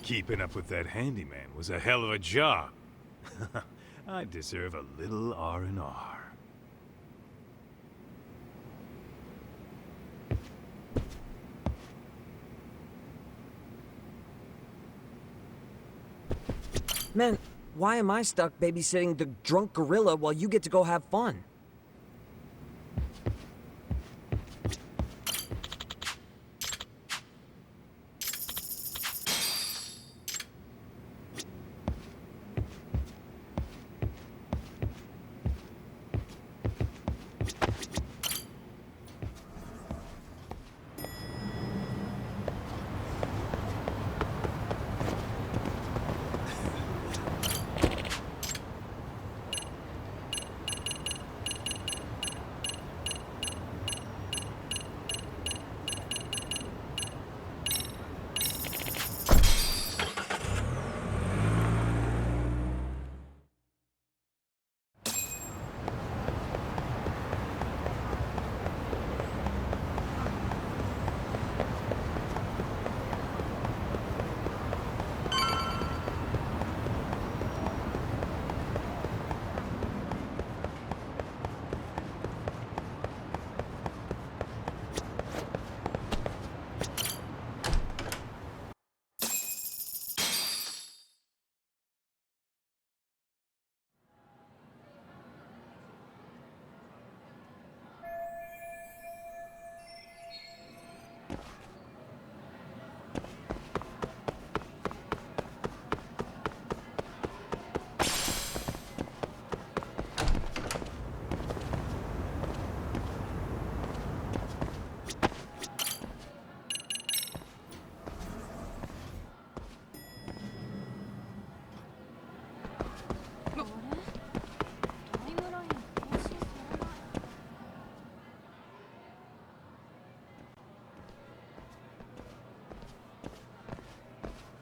Keeping up with that handyman was a hell of a job. I deserve a little R&R. Man, why am I stuck babysitting the drunk gorilla while you get to go have fun?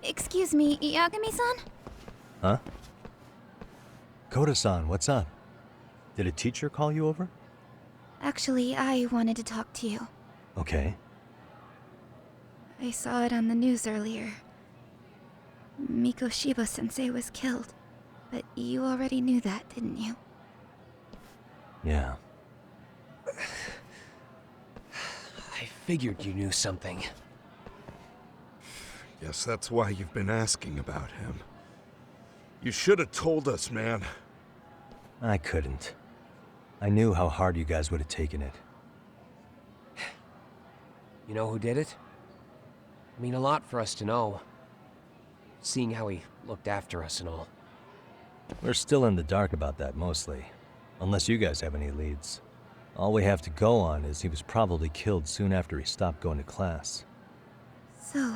Excuse me, Yagami-san? Huh? Koda-san, what's up? Did a teacher call you over? Actually, I wanted to talk to you. Okay. I saw it on the news earlier. Mikoshiba-sensei was killed. But you already knew that, didn't you? Yeah. I figured you knew something. Guess that's why you've been asking about him. You should have told us, man. I couldn't. I knew how hard you guys would have taken it. You know who did it? I mean a lot for us to know. Seeing how he looked after us and all. We're still in the dark about that, mostly. Unless you guys have any leads. All we have to go on is he was probably killed soon after he stopped going to class. So,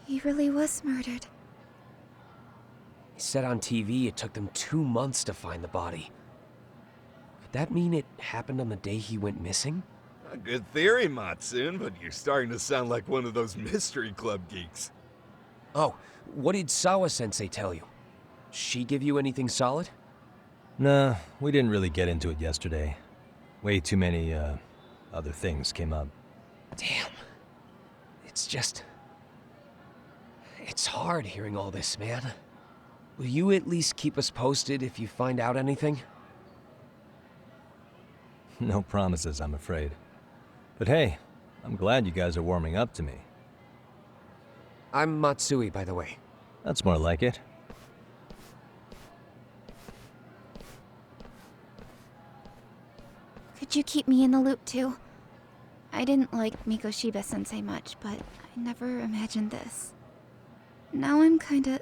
he really was murdered. He said on TV it took them 2 months to find the body. Could that mean it happened on the day he went missing? A good theory, Matsun, but you're starting to sound like one of those mystery club geeks. Oh, what did Sawa-sensei tell you? She give you anything solid? Nah, we didn't really get into it yesterday. Way too many, other things came up. Damn. It's just... It's hard hearing all this, man. Will you at least keep us posted if you find out anything? No promises, I'm afraid. But hey, I'm glad you guys are warming up to me. I'm Matsui, by the way. That's more like it. Could you keep me in the loop too? I didn't like Mikoshiba-sensei much, but I never imagined this. Now I'm kinda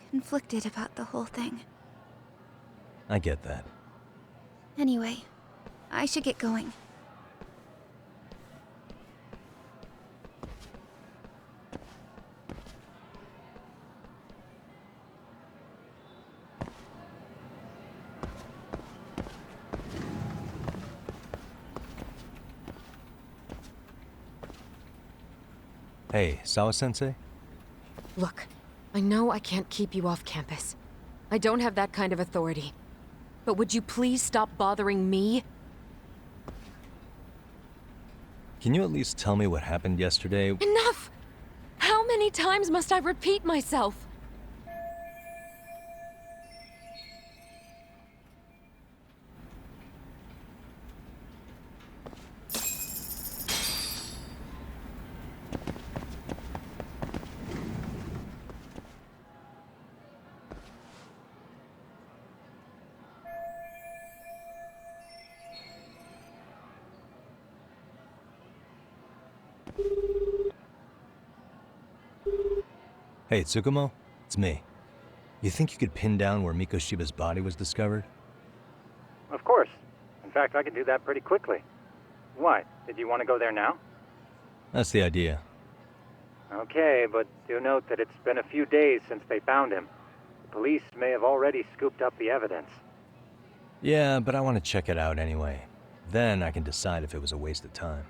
conflicted about the whole thing. I get that. Anyway, I should get going. Hey, Sawa-sensei? Look, I know I can't keep you off campus. I don't have that kind of authority. But would you please stop bothering me? Can you at least tell me what happened yesterday? Enough! How many times must I repeat myself? Hey, Tsukumo? It's me. You think you could pin down where Mikoshiba's body was discovered? Of course. In fact, I can do that pretty quickly. What? Did you want to go there now? That's the idea. Okay, but do note that it's been a few days since they found him. The police may have already scooped up the evidence. Yeah, but I want to check it out anyway. Then I can decide if it was a waste of time.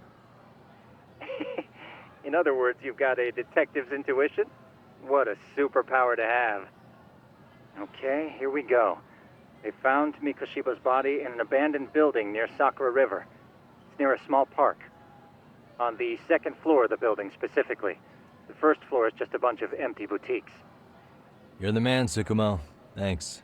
In other words, you've got a detective's intuition? What a superpower to have. Okay, here we go. They found Mikoshiba's body in an abandoned building near Sakura River. It's near a small park. On the second floor of the building, specifically. The first floor is just a bunch of empty boutiques. You're the man, Tsukumo. Thanks.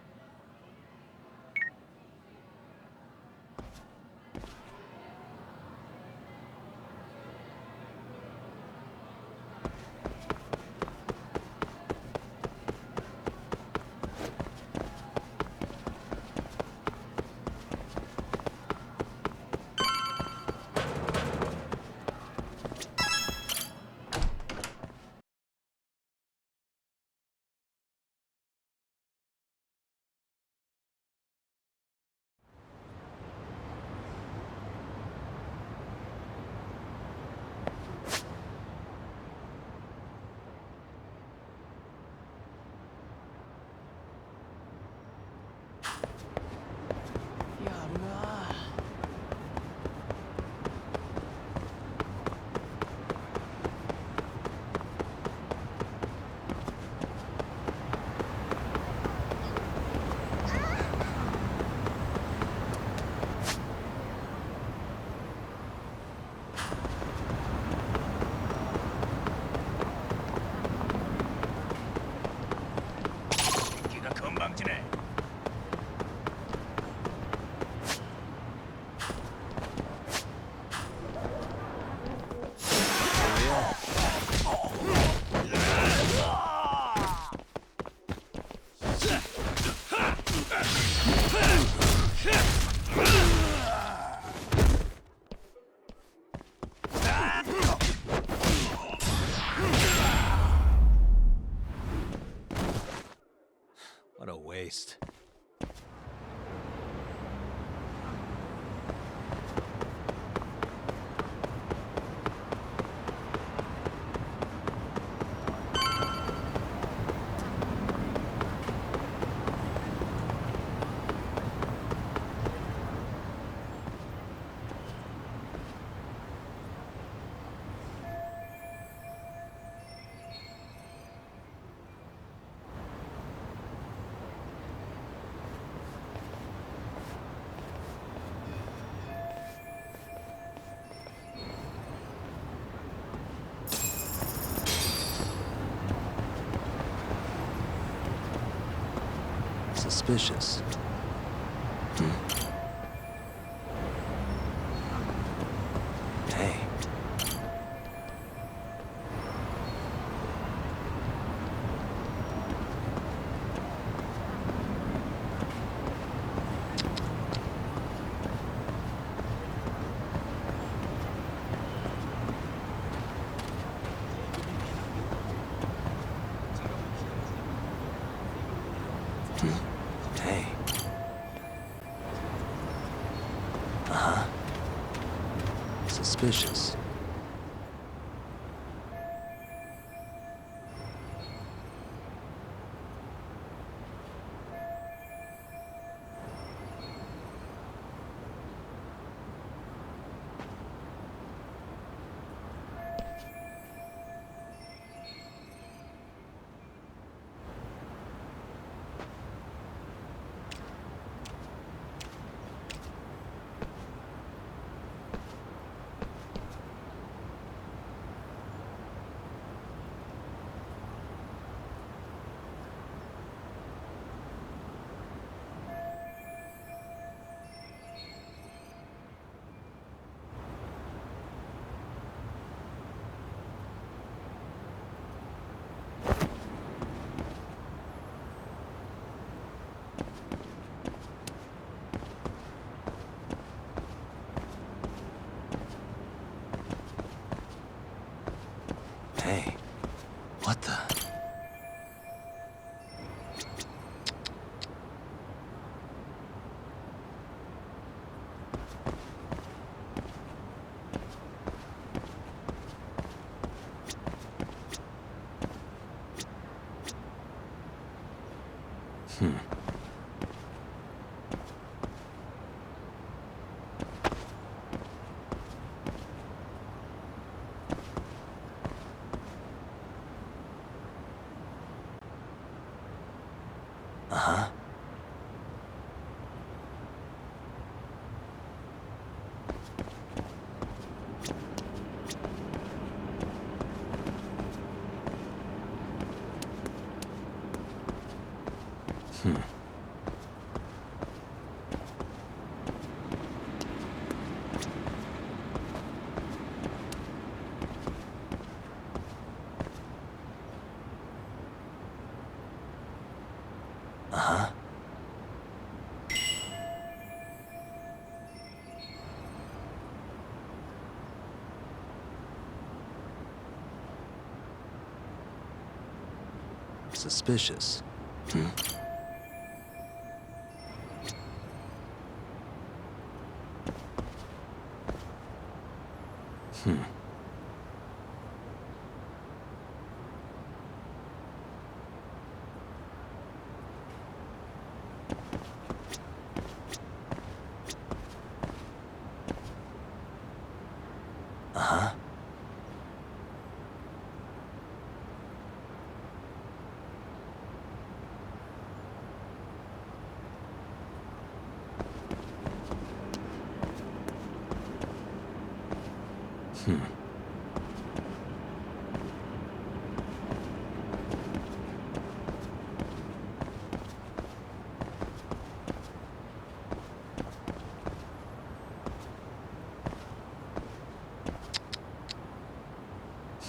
What a waste. Suspicious. Hey. Hey. Uh-huh. Suspicious. Hey, what the? Uh-huh. Uh-huh. Suspicious. Hmm. Hmm. Uh-huh. Hmm.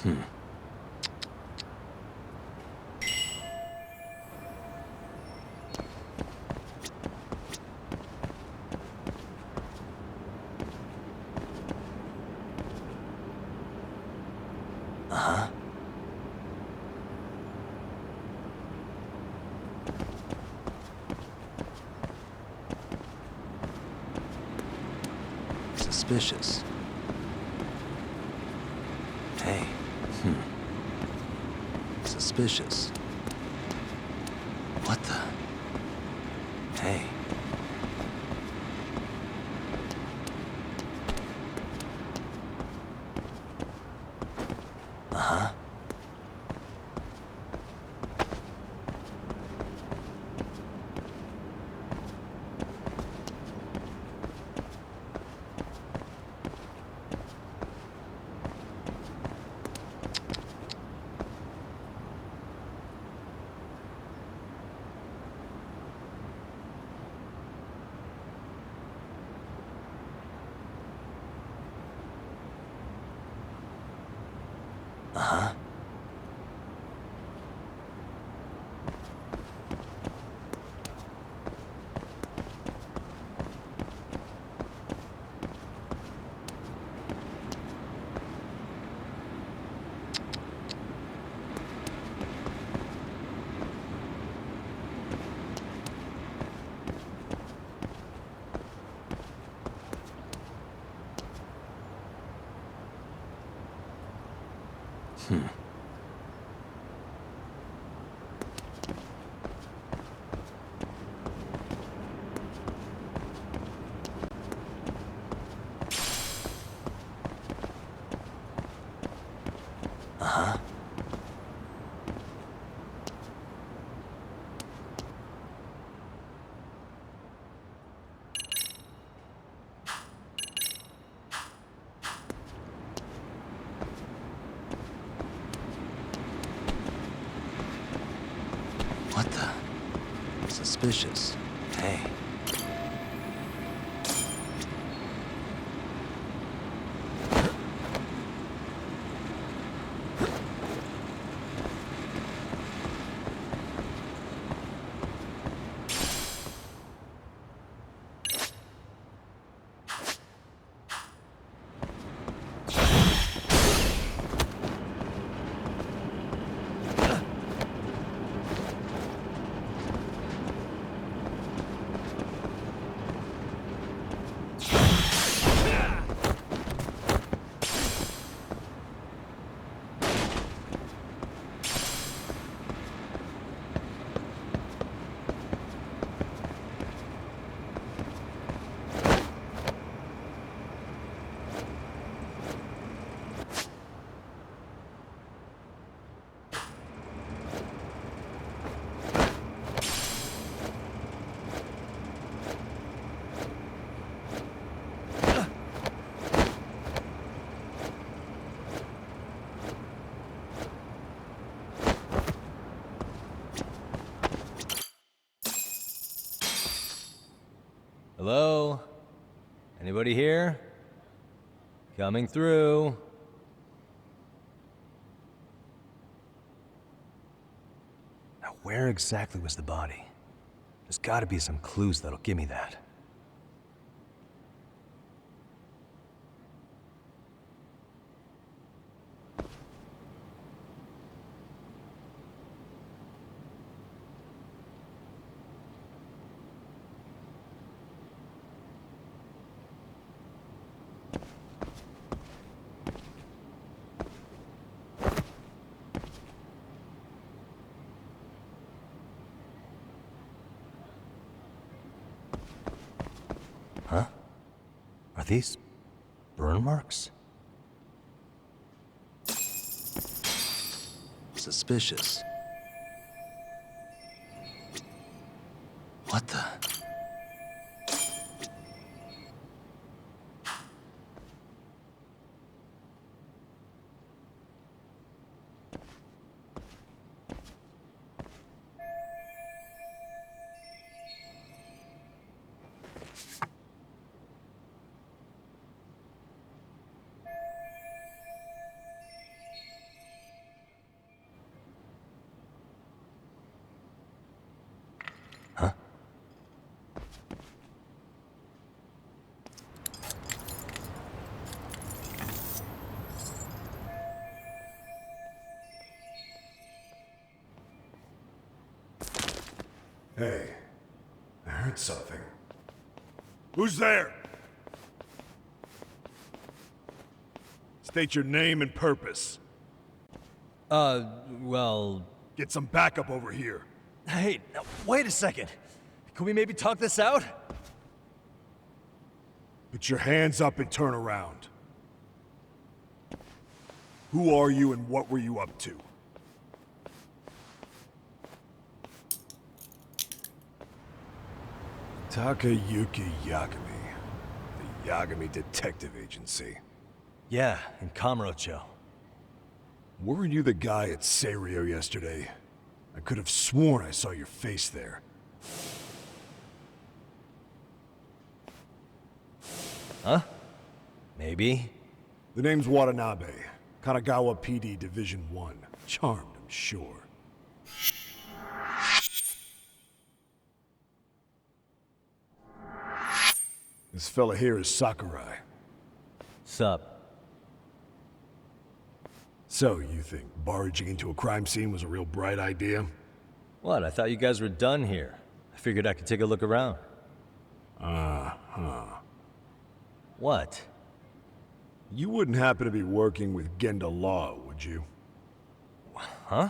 Hmm. Uh-huh. Suspicious. Hey. Hmm. Suspicious. What the? Hey. Uh-huh. Uh-huh. Hmm. Uh-huh. What the? Suspicious. Hey. Hello? Anybody here? Coming through. Now, where exactly was the body? There's gotta be some clues that'll give me that. Huh? Are these burn marks? Suspicious. What the? Huh? Hey, I heard something. Who's there? State your name and purpose. Well... Get some backup over here. Hey, now, wait a second. Can we maybe talk this out? Put your hands up and turn around. Who are you and what were you up to? Takayuki Yagami. The Yagami Detective Agency. Yeah, in Kamurocho. Weren't you the guy at Serio yesterday? I could have sworn I saw your face there. Huh? Maybe. The name's Watanabe. Kanagawa PD Division 1. Charmed, I'm sure. This fella here is Sakurai. Sup? So, you think barging into a crime scene was a real bright idea? What, I thought you guys were done here. I figured I could take a look around. Uh-huh. What? You wouldn't happen to be working with Genda Law, would you? Huh?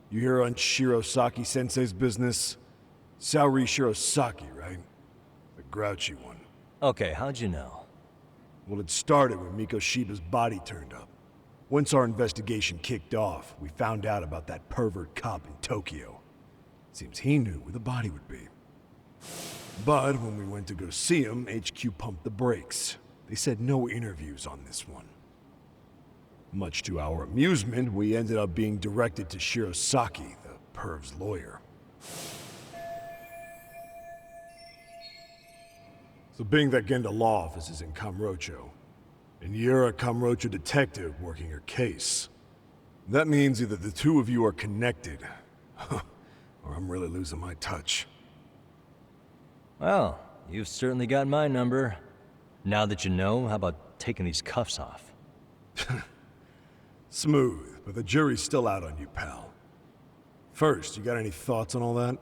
You hear on Shirosaki-sensei's business? Saori Shirosaki, right? The grouchy one. Okay, how'd you know? Well, it started when Mikoshiba's body turned up. Once our investigation kicked off, we found out about that pervert cop in Tokyo. Seems he knew where the body would be. But when we went to go see him, HQ pumped the brakes. They said no interviews on this one. Much to our amusement, we ended up being directed to Shirosaki, the perv's lawyer. So being that Genda Law office is in Kamurocho, and you're a Kamurocho detective working your case, that means either the two of you are connected, or I'm really losing my touch. Well, you've certainly got my number. Now that you know, how about taking these cuffs off? Smooth, but the jury's still out on you, pal. First, you got any thoughts on all that?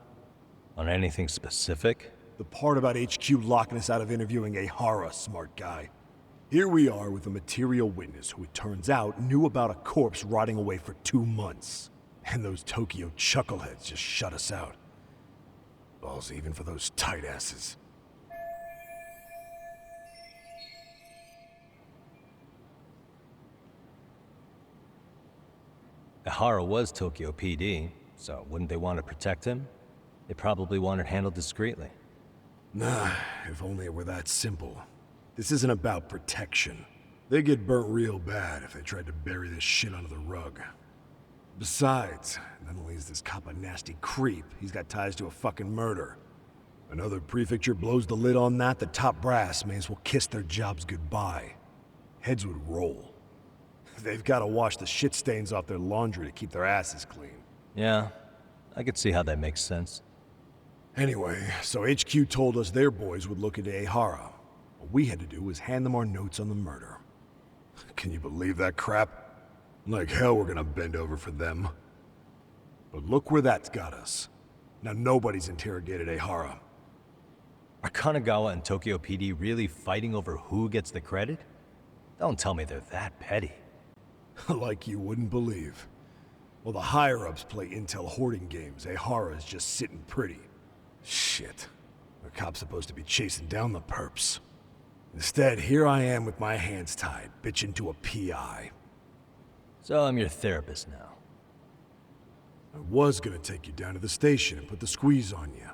On anything specific? The part about HQ locking us out of interviewing a Hara, smart guy. Here we are with a material witness who it turns out knew about a corpse rotting away for 2 months. And those Tokyo chuckleheads just shut us out. Balls even for those tight asses. Ihara was Tokyo PD, so wouldn't they want to protect him? They probably want it handled discreetly. Nah, if only it were that simple. This isn't about protection. They'd get burnt real bad if they tried to bury this shit under the rug. Besides, not only is this cop a nasty creep, he's got ties to a fucking murder. Another prefecture blows the lid on that, the top brass may as well kiss their jobs goodbye. Heads would roll. They've got to wash the shit stains off their laundry to keep their asses clean. Yeah, I could see how that makes sense. Anyway, so HQ told us their boys would look into Ehara. What we had to do was hand them our notes on the murder. Can you believe that crap? Like hell we're gonna bend over for them. But look where that's got us. Now nobody's interrogated Ehara. Are Kanagawa and Tokyo PD really fighting over who gets the credit? Don't tell me they're that petty. Like you wouldn't believe. While the higher-ups play intel hoarding games, Ehara's just sitting pretty. Shit. The cop's supposed to be chasing down the perps. Instead, here I am with my hands tied, bitching to a PI. So I'm your therapist now. I was gonna take you down to the station and put the squeeze on you.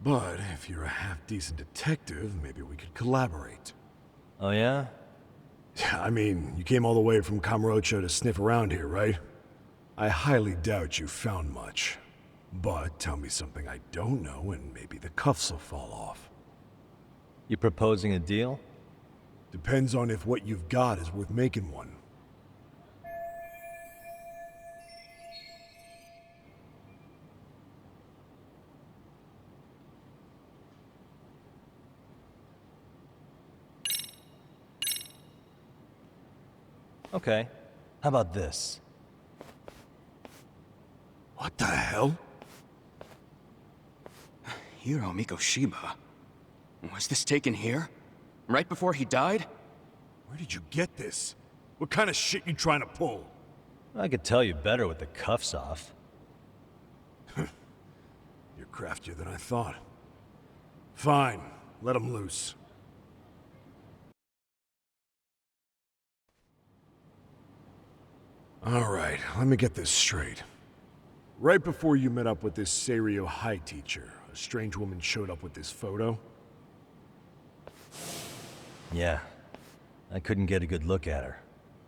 But if you're a half-decent detective, maybe we could collaborate. Oh yeah? I mean, you came all the way from Kamurocho to sniff around here, right? I highly doubt you found much. But tell me something I don't know and maybe the cuffs will fall off. You proposing a deal? Depends on if what you've got is worth making one. Okay. How about this? What the hell? Hiro Mikoshiba. Was this taken here? Right before he died? Where did you get this? What kind of shit you trying to pull? I could tell you better with the cuffs off. You're craftier than I thought. Fine, let him loose. Alright, let me get this straight. Right before you met up with this Seiryo High teacher, a strange woman showed up with this photo? Yeah. I couldn't get a good look at her.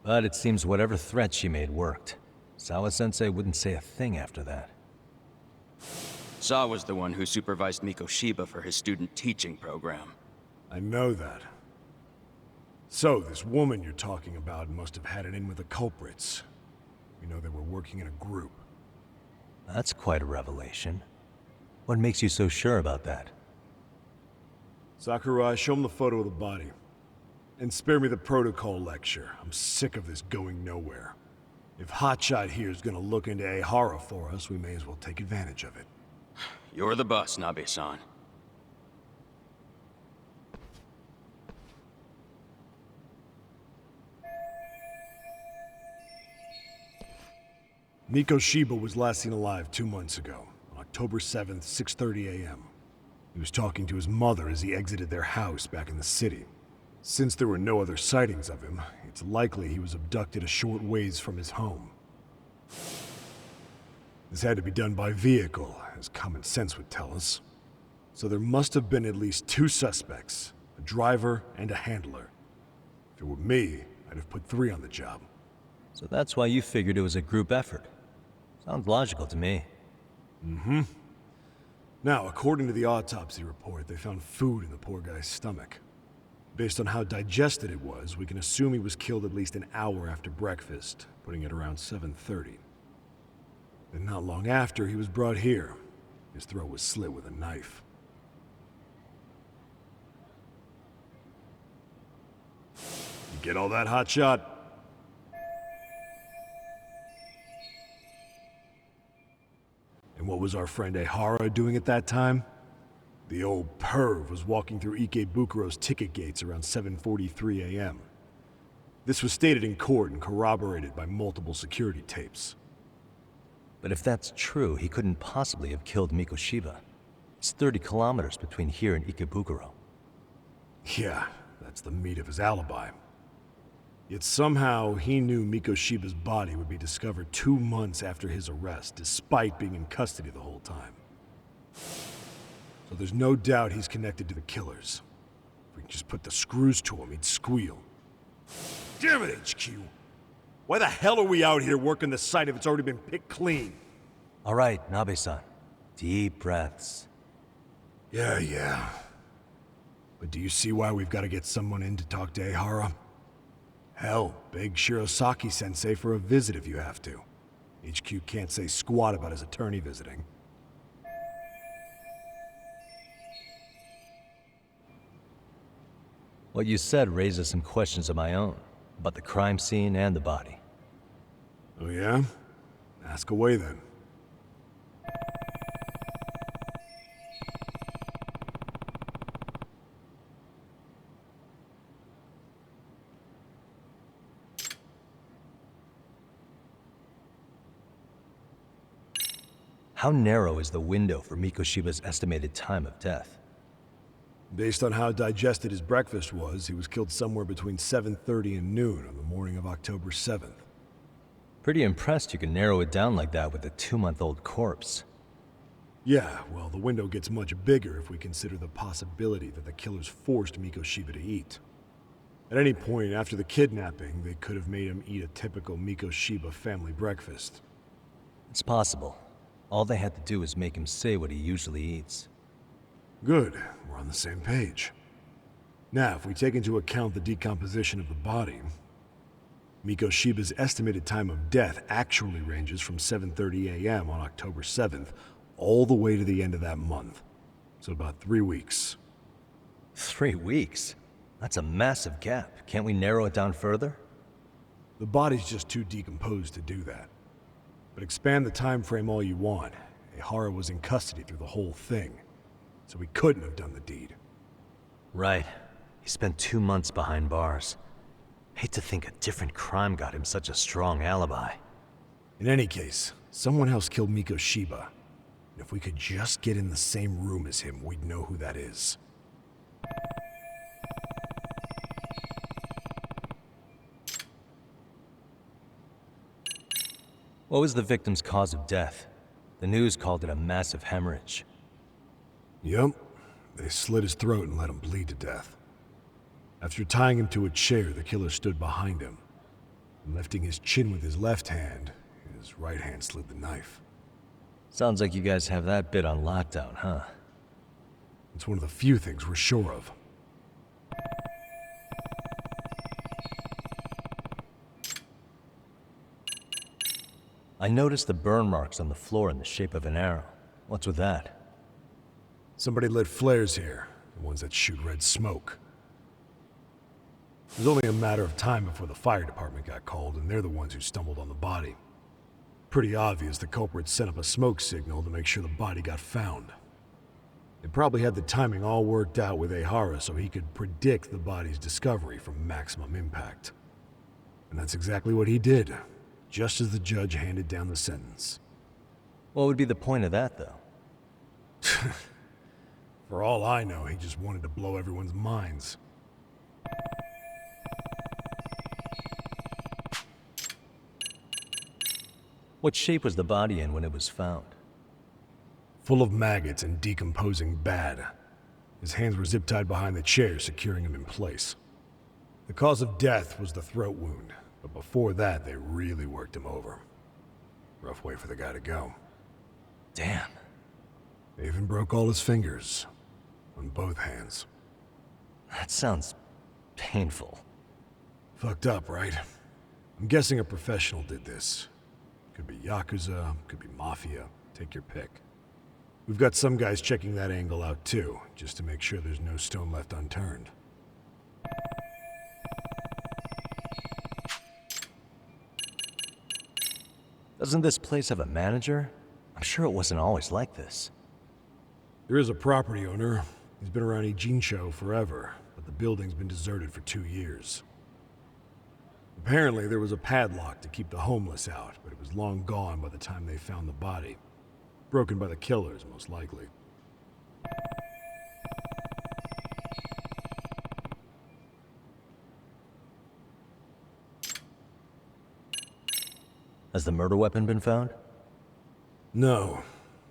But it seems whatever threat she made worked. Sawa-sensei wouldn't say a thing after that. Sawa's the one who supervised Mikoshiba for his student teaching program. I know that. So, this woman you're talking about must have had it in with the culprits. We know they were working in a group. That's quite a revelation. What makes you so sure about that? Sakurai, show him the photo of the body. And spare me the protocol lecture. I'm sick of this going nowhere. If Hotshot here is gonna look into Ehara for us, we may as well take advantage of it. You're the boss, Nabe-san. Mikoshiba was last seen alive 2 months ago, on October 7th, 6:30 a.m. He was talking to his mother as he exited their house back in the city. Since there were no other sightings of him, it's likely he was abducted a short ways from his home. This had to be done by vehicle, as common sense would tell us. So there must have been at least 2 suspects, a driver and a handler. If it were me, I'd have put 3 on the job. So that's why you figured it was a group effort. Sounds logical to me. Mm-hmm. Now, according to the autopsy report, they found food in the poor guy's stomach. Based on how digested it was, we can assume he was killed at least an hour after breakfast, putting it around 7:30. Then not long after, he was brought here. His throat was slit with a knife. You get all that, Hotshot? And what was our friend Ehara doing at that time? The old perv was walking through Ikebukuro's ticket gates around 7:43 a.m. This was stated in court and corroborated by multiple security tapes. But if that's true, he couldn't possibly have killed Mikoshiba. It's 30 kilometers between here and Ikebukuro. Yeah, that's the meat of his alibi. Yet somehow he knew Mikoshiba's body would be discovered 2 months after his arrest, despite being in custody the whole time. So there's no doubt he's connected to the killers. If we can just put the screws to him, he'd squeal. Damn it, HQ! Why the hell are we out here working the site if it's already been picked clean? All right, Nabe-san. Deep breaths. Yeah. But do you see why we've got to get someone in to talk to Ehara? Hell, beg Shirosaki-sensei for a visit if you have to. HQ can't say squat about his attorney visiting. What you said raises some questions of my own, about the crime scene and the body. Oh yeah? Ask away then. How narrow is the window for Mikoshiba's estimated time of death? Based on how digested his breakfast was, he was killed somewhere between 7:30 and noon on the morning of October 7th. Pretty impressed you can narrow it down like that with a 2-month-old corpse. Yeah, well, the window gets much bigger if we consider the possibility that the killers forced Mikoshiba to eat. At any point after the kidnapping, they could have made him eat a typical Mikoshiba family breakfast. It's possible. All they had to do was make him say what he usually eats. Good, we're on the same page. Now, if we take into account the decomposition of the body, Mikoshiba's estimated time of death actually ranges from 7:30 a.m. on October 7th all the way to the end of that month. So about 3 weeks. 3 weeks? That's a massive gap. Can't we narrow it down further? The body's just too decomposed to do that. But expand the time frame all you want. Ehara was in custody through the whole thing, so he couldn't have done the deed. Right. He spent 2 months behind bars. Hate to think a different crime got him such a strong alibi. In any case, someone else killed Mikoshiba. And if we could just get in the same room as him, we'd know who that is. What was the victim's cause of death? The news called it a massive hemorrhage. Yup. They slit his throat and let him bleed to death. After tying him to a chair, the killer stood behind him. And lifting his chin with his left hand, his right hand slid the knife. Sounds like you guys have that bit on lockdown, huh? It's one of the few things we're sure of. I noticed the burn marks on the floor in the shape of an arrow. What's with that? Somebody lit flares here, the ones that shoot red smoke. It was only a matter of time before the fire department got called, and they're the ones who stumbled on the body. Pretty obvious the culprit set up a smoke signal to make sure the body got found. They probably had the timing all worked out with Ehara so he could predict the body's discovery from maximum impact. And that's exactly what he did, just as the judge handed down the sentence. What would be the point of that, though? For all I know, he just wanted to blow everyone's minds. What shape was the body in when it was found? Full of maggots and decomposing bad. His hands were zip-tied behind the chair, securing him in place. The cause of death was the throat wound, but before that, they really worked him over. Rough way for the guy to go. Damn. They even broke all his fingers. On both hands. That sounds painful. Fucked up, right? I'm guessing a professional did this. Could be Yakuza, could be Mafia. Take your pick. We've got some guys checking that angle out too, just to make sure there's no stone left unturned. Doesn't this place have a manager? I'm sure it wasn't always like this. There is a property owner. He's been around Ijincho forever, but the building's been deserted for 2 years. Apparently, there was a padlock to keep the homeless out, but it was long gone by the time they found the body. Broken by the killers, most likely. Has the murder weapon been found? No,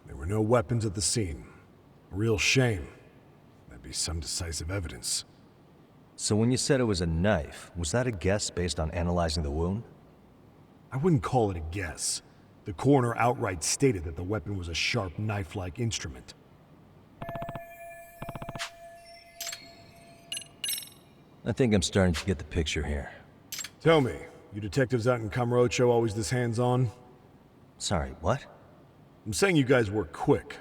there were no weapons at the scene. A real shame. That'd be some decisive evidence. So when you said it was a knife, was that a guess based on analyzing the wound? I wouldn't call it a guess. The coroner outright stated that the weapon was a sharp knife-like instrument. I think I'm starting to get the picture here. Tell me, you detectives out in Kamurocho always this hands-on? Sorry, what? I'm saying you guys work quick.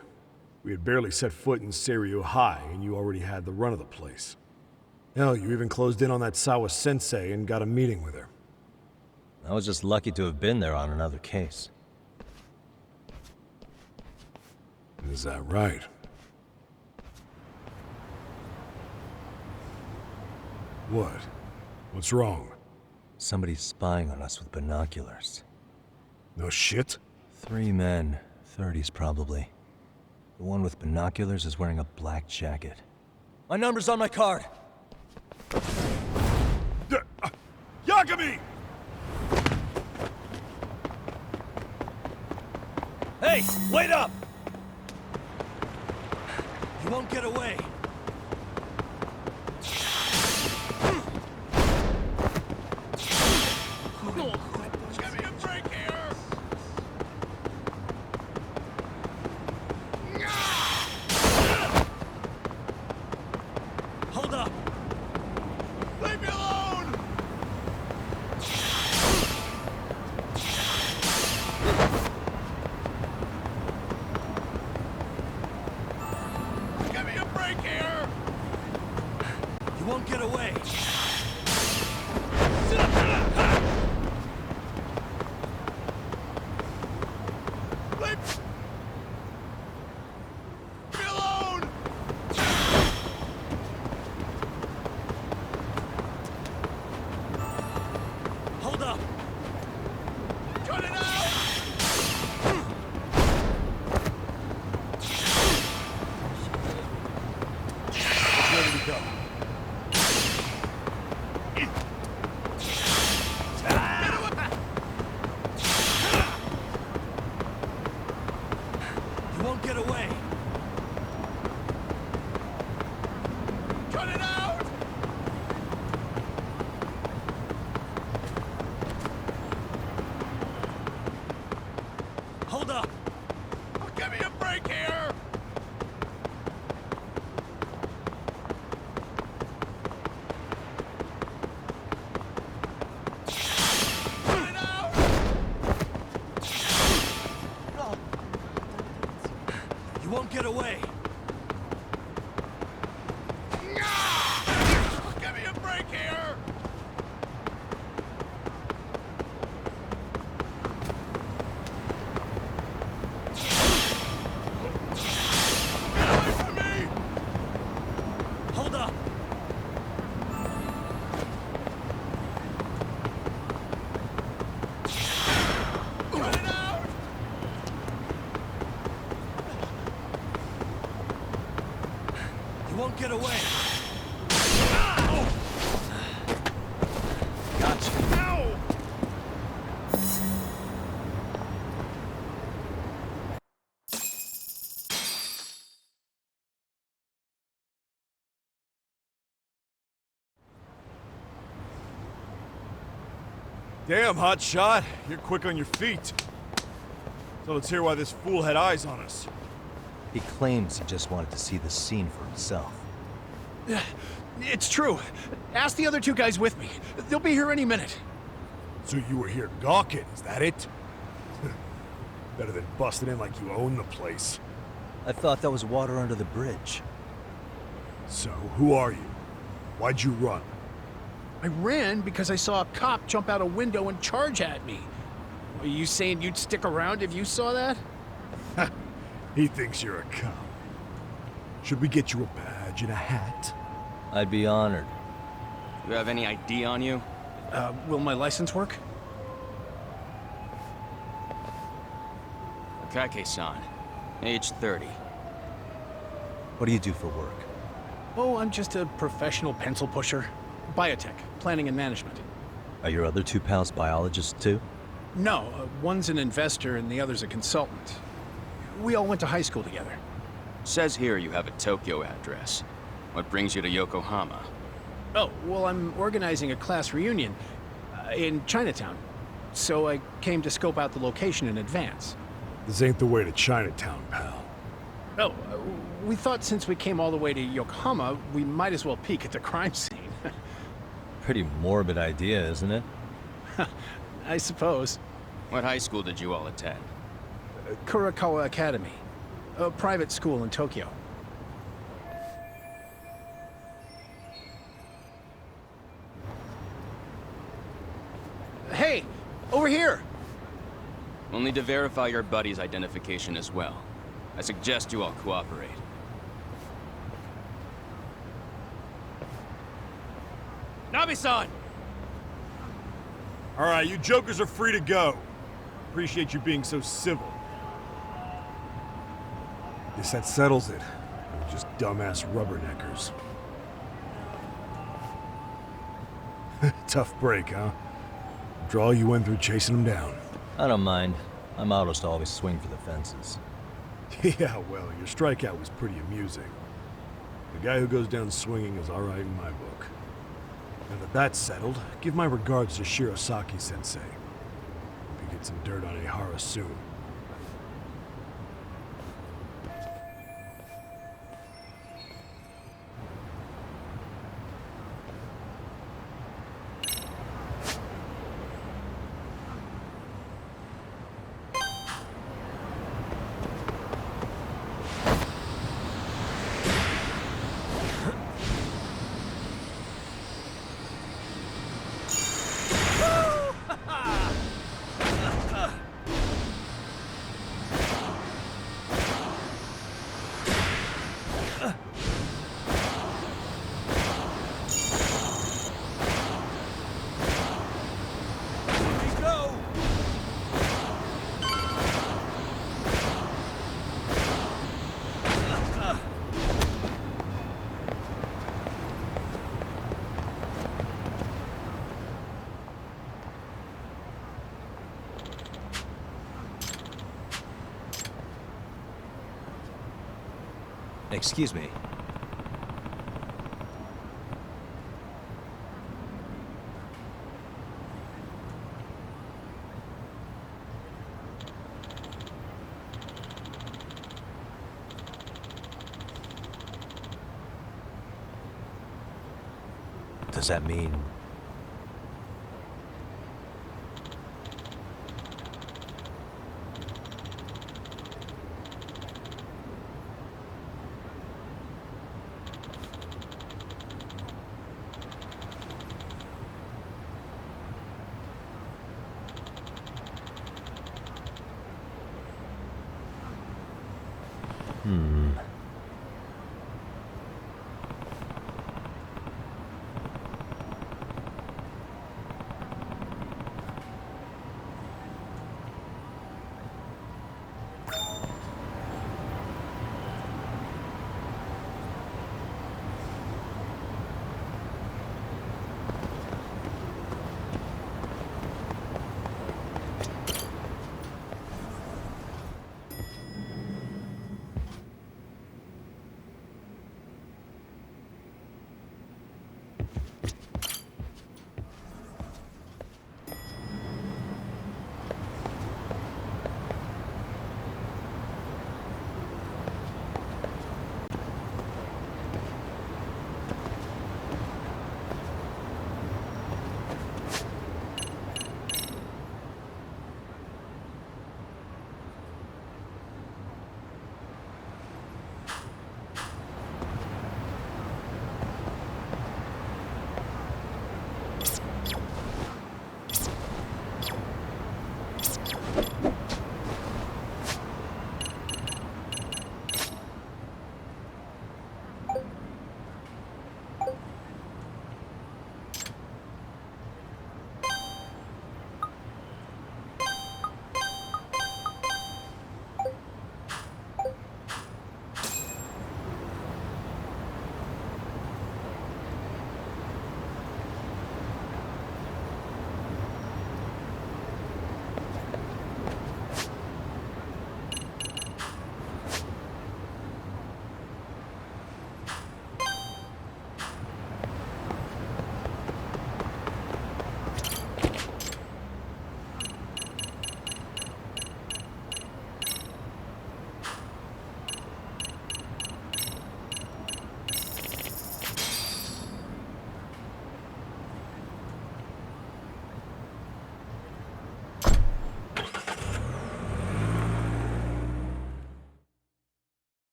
We had barely set foot in Seiryu High, and you already had the run of the place. Hell, you even closed in on that Sawa sensei and got a meeting with her. I was just lucky to have been there on another case. Is that right? What? What's wrong? Somebody's spying on us with binoculars. No shit? 3 men, 30s probably. The one with binoculars is wearing a black jacket. My number's on my card! Yagami! Hey, wait up! You won't get away. Give me a break here! Hold up! Leave me alone! Give me a break here! You won't get away. Leave me alone! Hold up! Cut it out! Ready to go. You won't get away. Cut it out! Hold up! Give me a break here! Cut it out! You won't get away. Give me a break here! Get away from me! Hold up! Cut it out! You won't get away. Gotcha! Ow! Damn, hot shot. You're quick on your feet. So let's hear why this fool had eyes on us. He claims he just wanted to see the scene for himself. It's true. Ask the other 2 guys with me. They'll be here any minute. So you were here gawking, is that it? Better than busting in like you own the place. I thought that was water under the bridge. So, who are you? Why'd you run? I ran because I saw a cop jump out a window and charge at me. Are you saying you'd stick around if you saw that? He thinks you're a cop. Should we get you a badge and a hat? I'd be honored. You have any ID on you? Will my license work? Akake-san, age 30. What do you do for work? Oh, I'm just a professional pencil pusher. Biotech, planning and management. Are your other 2 pals biologists too? No, one's an investor and the other's a consultant. We all went to high school together. Says here you have a Tokyo address. What brings you to Yokohama? Oh, well, I'm organizing a class reunion in Chinatown. So I came to scope out the location in advance. This ain't the way to Chinatown, pal. Oh, we thought since we came all the way to Yokohama, we might as well peek at the crime scene. Pretty morbid idea, isn't it? I suppose. What high school did you all attend? Kurakawa Academy, a private school in Tokyo. Hey, over here! We'll need to verify your buddy's identification as well. I suggest you all cooperate. Nabi-san! All right, you jokers are free to go. Appreciate you being so civil. Guess that settles it. We're just dumbass rubberneckers. Tough break, huh? Draw you went through chasing them down. I don't mind. I'm autos to always swing for the fences. Yeah, well, your strikeout was pretty amusing. The guy who goes down swinging is all right in my book. Now that that's settled, give my regards to Shirosaki-sensei. Hope you get some dirt on Ihara soon. Excuse me. Does that mean...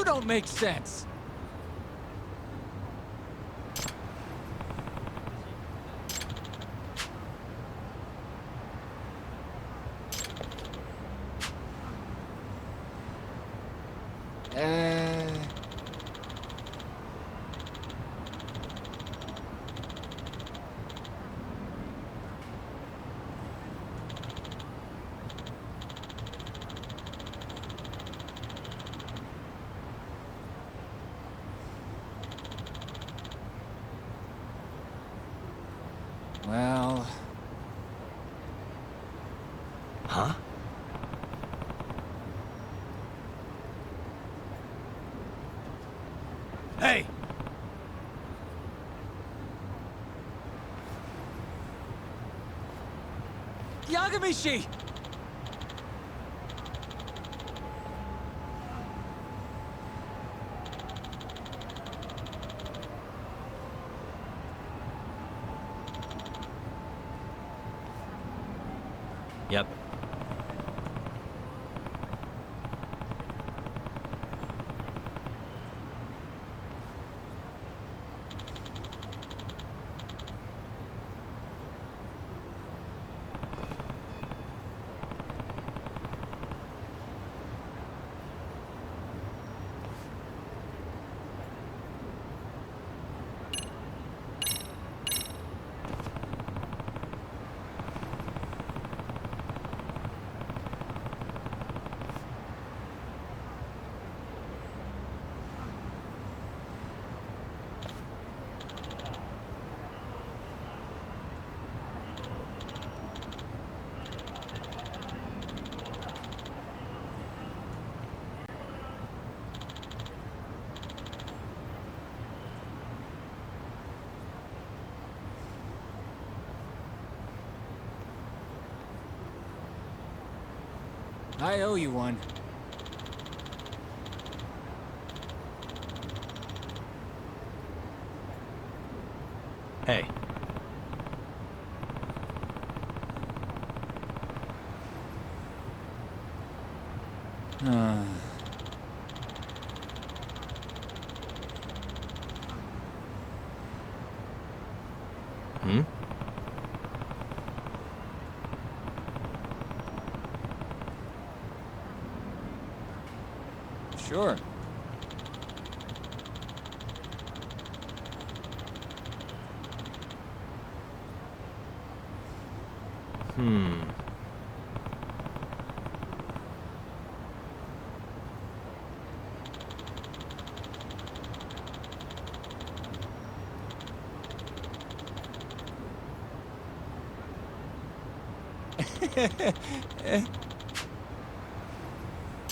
don't make sense. Well... Huh? Hey! Yagami! Yep. I owe you one. Hey. Hmm? Sure. Hmm.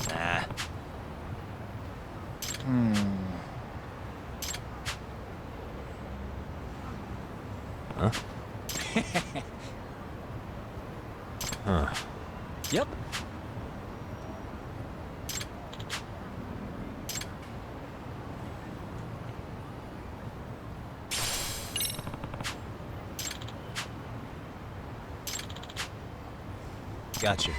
Nah. Huh? Huh. Yep. Gotcha.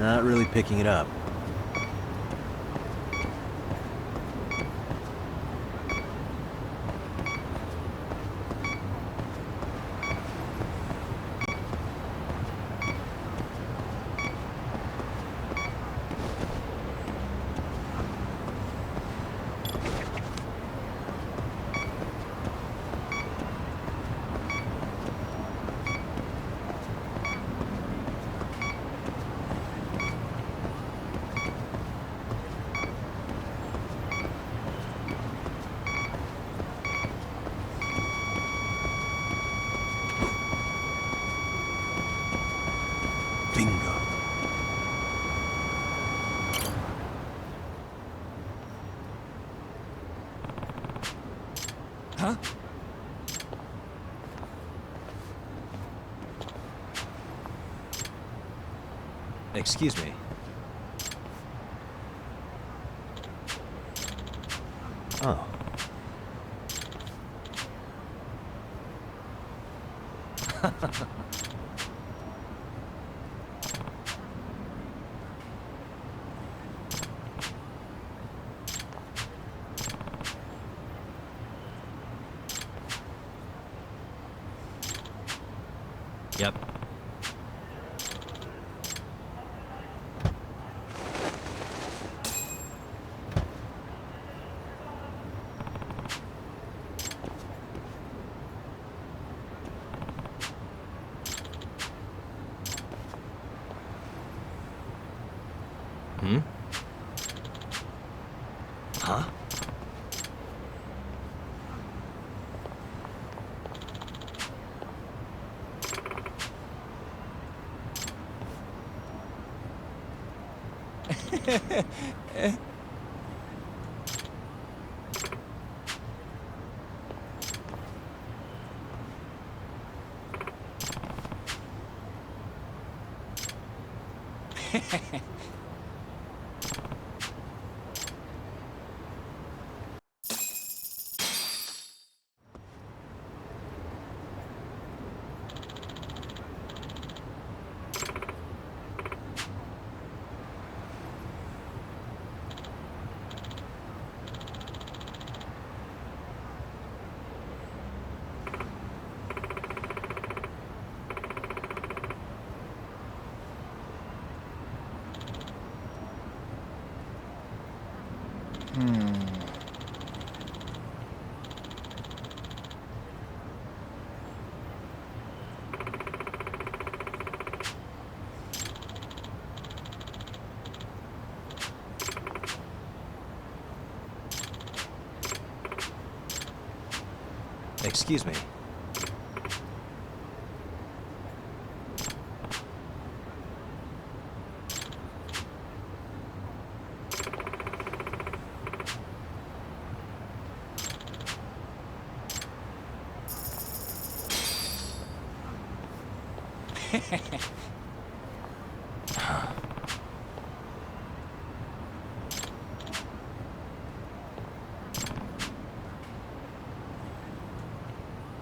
Not really picking it up. Bingo. Huh? Excuse me. Oh. Yep. Hmm? Huh? Excuse me.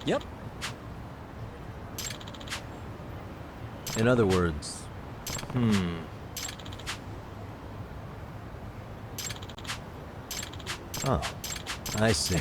Yep. In other words, Oh, I see.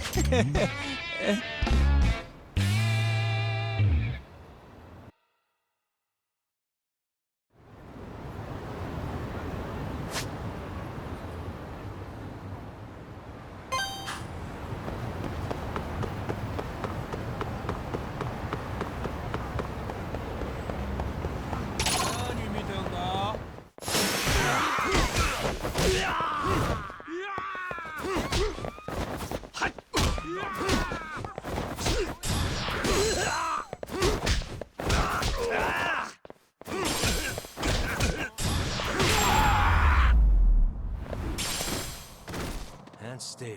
And stay.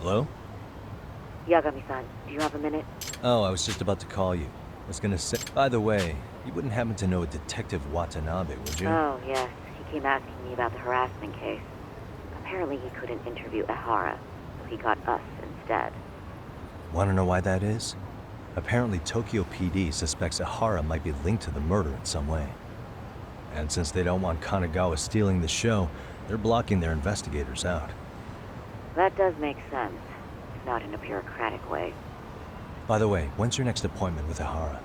Hello? Yagami-san, do you have a minute? Oh, I was just about to call you. I was gonna say... By the way, you wouldn't happen to know a Detective Watanabe, would you? Oh, yes. He came asking me about the harassment case. Apparently he couldn't interview Ehara, so he got us instead. Want to know why that is? Apparently Tokyo PD suspects Ehara might be linked to the murder in some way. And since they don't want Kanagawa stealing the show, they're blocking their investigators out. That does make sense, if not in a bureaucratic way. By the way, when's your next appointment with Ehara?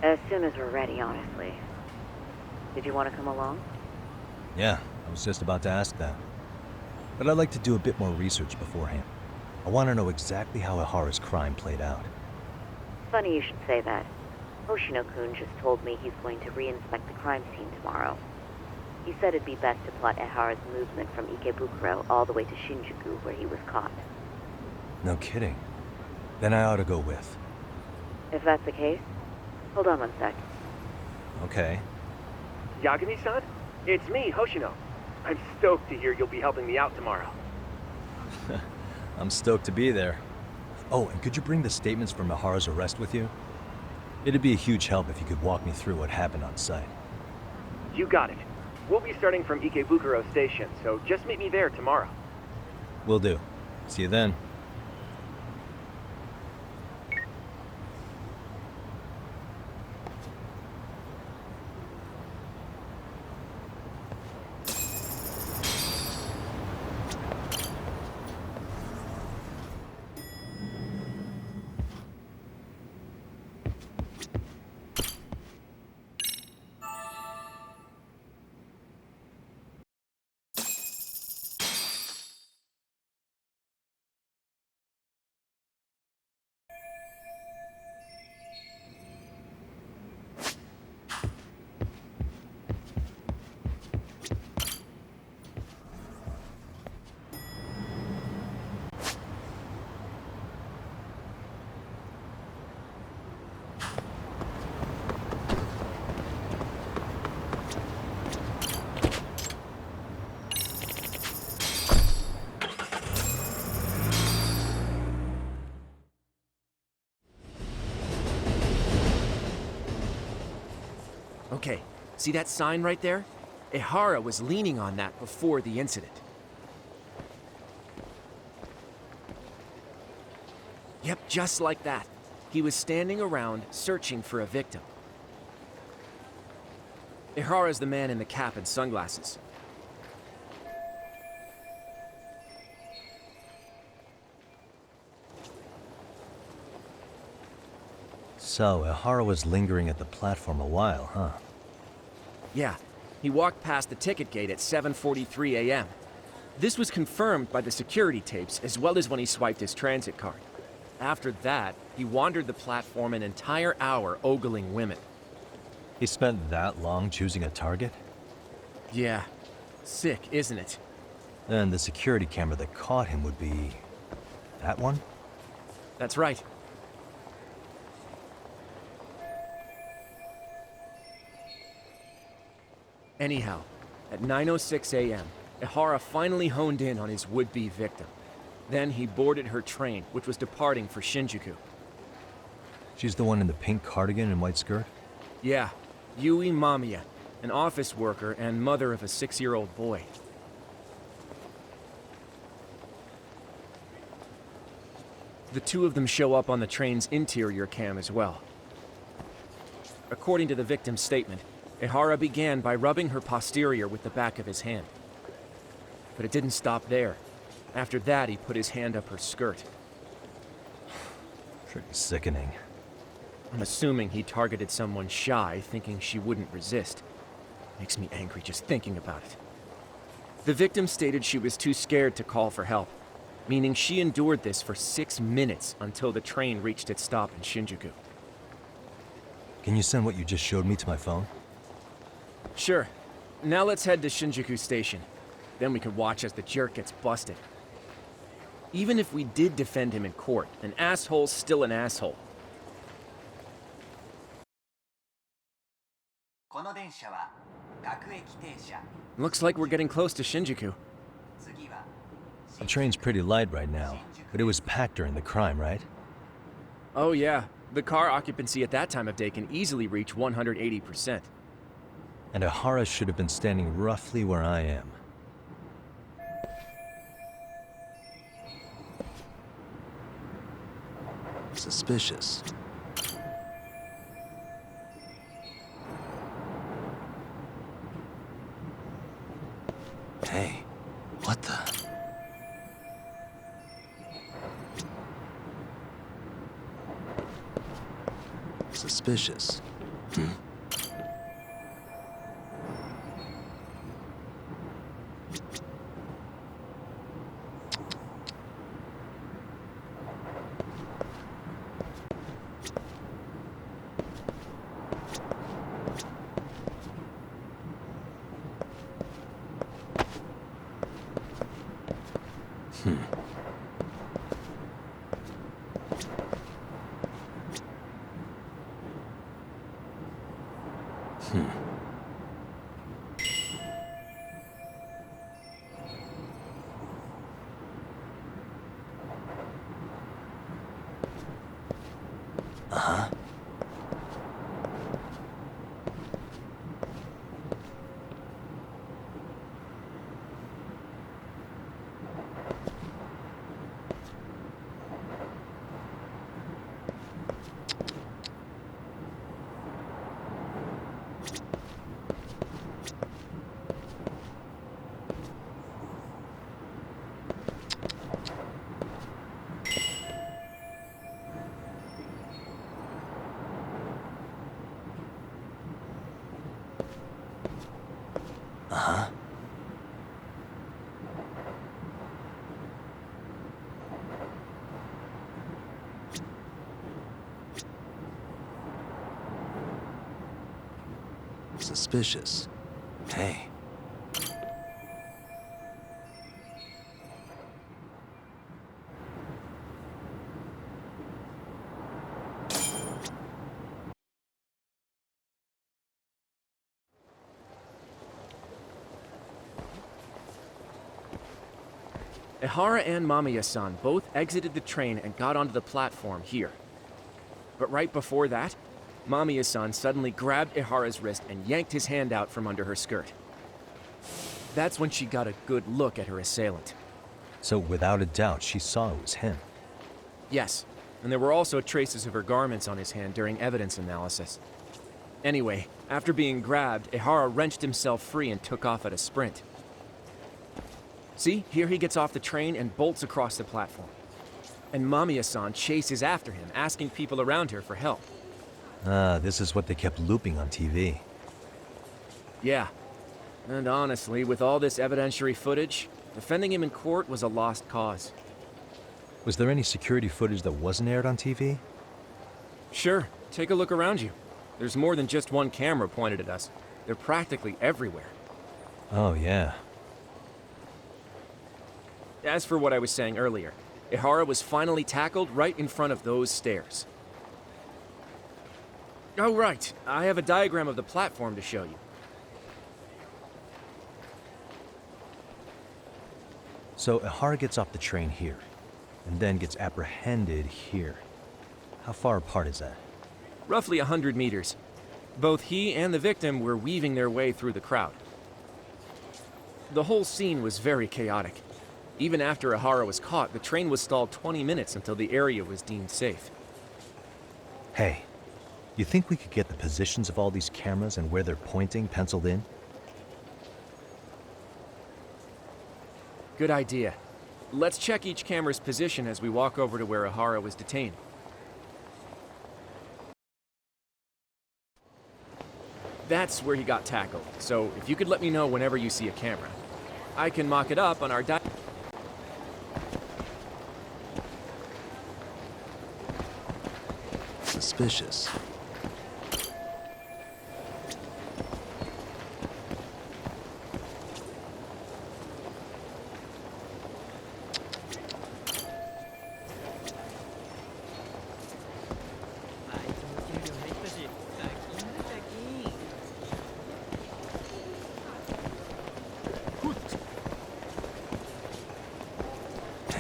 As soon as we're ready, honestly. Did you want to come along? Yeah, I was just about to ask that. But I'd like to do a bit more research beforehand. I want to know exactly how Ehara's crime played out. Funny you should say that. Hoshino-kun just told me he's going to re-inspect the crime scene tomorrow. He said it'd be best to plot Ehara's movement from Ikebukuro all the way to Shinjuku, where he was caught. No kidding. Then I ought to go with. If that's the case, hold on one sec. Okay. Yagami-san? It's me, Hoshino. I'm stoked to hear you'll be helping me out tomorrow. I'm stoked to be there. Oh, and could you bring the statements from Ehara's arrest with you? It'd be a huge help if you could walk me through what happened on site. You got it. We'll be starting from Ikebukuro Station, so just meet me there tomorrow. Will do. See you then. Okay, see that sign right there? Ehara was leaning on that before the incident. Yep, just like that. He was standing around searching for a victim. Ehara's the man in the cap and sunglasses. So, Ehara was lingering at the platform a while, huh? Yeah, he walked past the ticket gate at 7:43 a.m. This was confirmed by the security tapes as well as when he swiped his transit card. After that, he wandered the platform an entire hour ogling women. He spent that long choosing a target? Yeah, sick, isn't it? And the security camera that caught him would be... that one? That's right. Anyhow, at 9:06 a.m., Ehara finally honed in on his would-be victim. Then he boarded her train, which was departing for Shinjuku. She's the one in the pink cardigan and white skirt? Yeah, Yui Mamiya, an office worker and mother of a 6-year-old boy. The two of them show up on the train's interior cam as well. According to the victim's statement, Ehara began by rubbing her posterior with the back of his hand. But it didn't stop there. After that, he put his hand up her skirt. Pretty sickening. I'm assuming he targeted someone shy, thinking she wouldn't resist. Makes me angry just thinking about it. The victim stated she was too scared to call for help, meaning she endured this for 6 minutes until the train reached its stop in Shinjuku. Can you send what you just showed me to my phone? Sure. Now let's head to Shinjuku Station. Then we can watch as the jerk gets busted. Even if we did defend him in court, an asshole's still an asshole. Looks like we're getting close to Shinjuku. The train's pretty light right now, but it was packed during the crime, right? Oh yeah, the car occupancy at that time of day can easily reach 180%. And Ihara should have been standing roughly where I am. Suspicious. Hey, what the? Suspicious. Uh-huh. Uh-huh. Suspicious. Hey. Ihara and Mamiya-san both exited the train and got onto the platform here. But right before that, Mamiya-san suddenly grabbed Ihara's wrist and yanked his hand out from under her skirt. That's when she got a good look at her assailant. So without a doubt, she saw it was him. Yes, and there were also traces of her garments on his hand during evidence analysis. Anyway, after being grabbed, Ihara wrenched himself free and took off at a sprint. See, here he gets off the train and bolts across the platform. And Mamiya-san chases after him, asking people around her for help. Ah, this is what they kept looping on TV. Yeah. And honestly, with all this evidentiary footage, defending him in court was a lost cause. Was there any security footage that wasn't aired on TV? Sure. Take a look around you. There's more than just one camera pointed at us. They're practically everywhere. Oh, yeah. As for what I was saying earlier, Ihara was finally tackled right in front of those stairs. Oh, right. I have a diagram of the platform to show you. So Ihara gets off the train here, and then gets apprehended here. How far apart is that? Roughly 100 meters. Both he and the victim were weaving their way through the crowd. The whole scene was very chaotic. Even after Ihara was caught, the train was stalled 20 minutes until the area was deemed safe. Hey, you think we could get the positions of all these cameras and where they're pointing penciled in? Good idea. Let's check each camera's position as we walk over to where Ihara was detained. That's where he got tackled, so if you could let me know whenever you see a camera. I can mock it up on our Suspicious.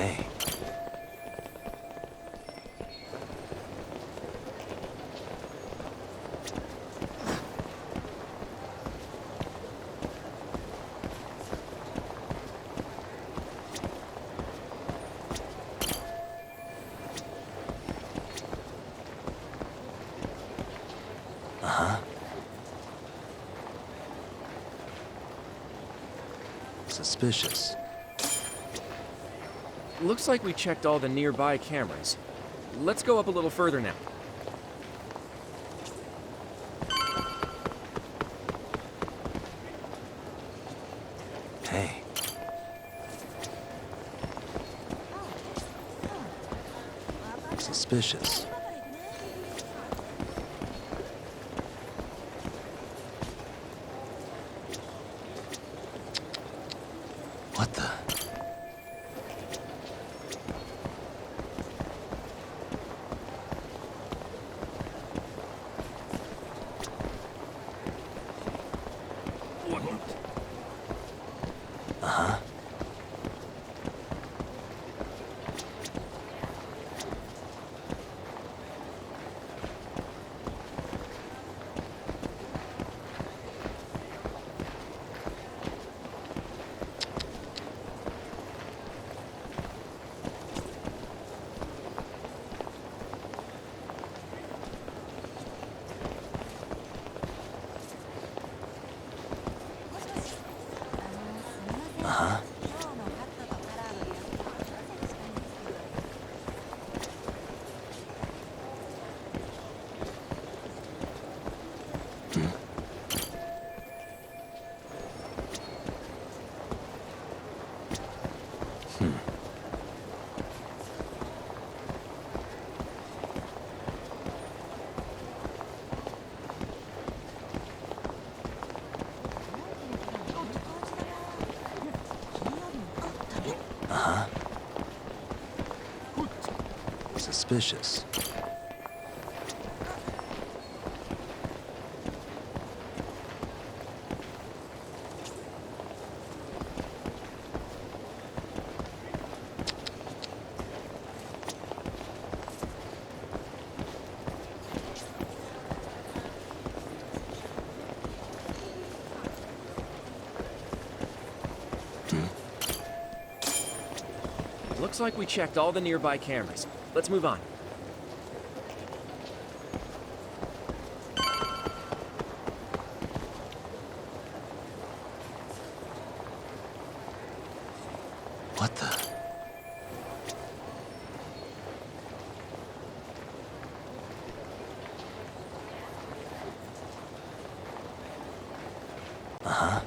Hey. Suspicious. Looks like we checked all the nearby cameras. Let's go up a little further now. Hey. Suspicious. What the? Uh-huh. Uh-huh. Uh-huh. Suspicious. Looks like we checked all the nearby cameras. Let's move on. What the? Uh-huh.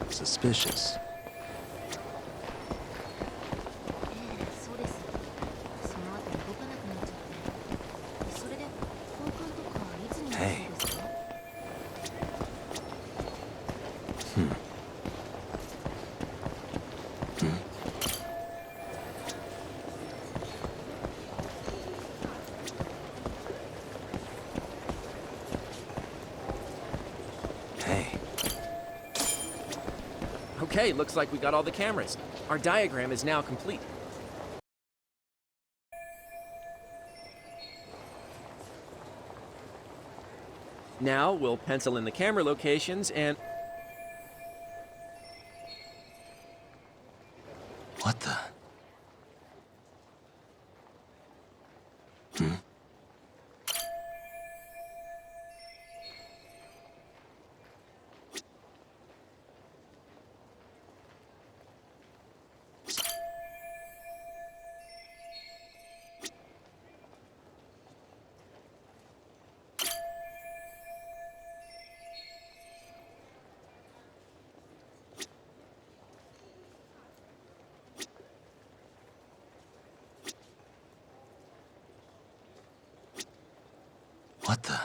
Suspicious. Hey. Hey. Okay, looks like we got all the cameras. Our diagram is now complete. Now we'll pencil in the camera locations and... What the? What the?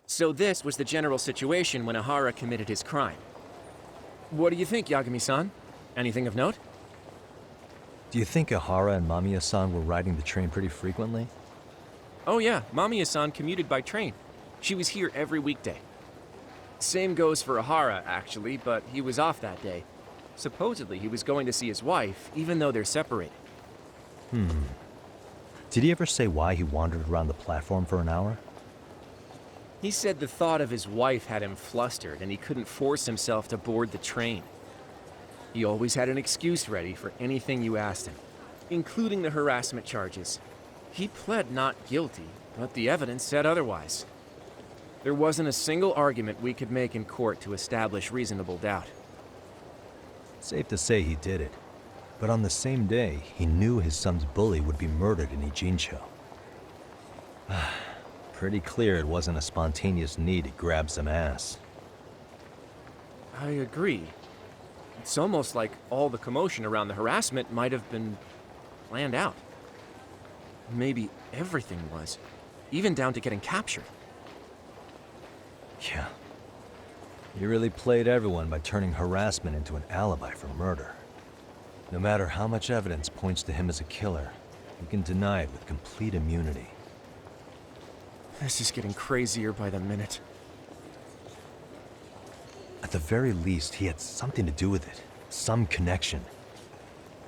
So this was the general situation when Ahara committed his crime. What do you think, Yagami-san? Anything of note? Do you think Ahara and Mamiya-san were riding the train pretty frequently? Oh yeah, Mamiya-san commuted by train. She was here every weekday. Same goes for Ahara, actually, but he was off that day. Supposedly, he was going to see his wife, even though they're separated. Did he ever say why he wandered around the platform for an hour? He said the thought of his wife had him flustered, and he couldn't force himself to board the train. He always had an excuse ready for anything you asked him, including the harassment charges. He pled not guilty, but the evidence said otherwise. There wasn't a single argument we could make in court to establish reasonable doubt. Safe to say he did it. But on the same day, he knew his son's bully would be murdered in Ijincho. Pretty clear it wasn't a spontaneous need to grab some ass. I agree. It's almost like all the commotion around the harassment might have been planned out. Maybe everything was, even down to getting captured. Yeah. He really played everyone by turning harassment into an alibi for murder. No matter how much evidence points to him as a killer, he can deny it with complete immunity. This is getting crazier by the minute. At the very least, he had something to do with it. Some connection.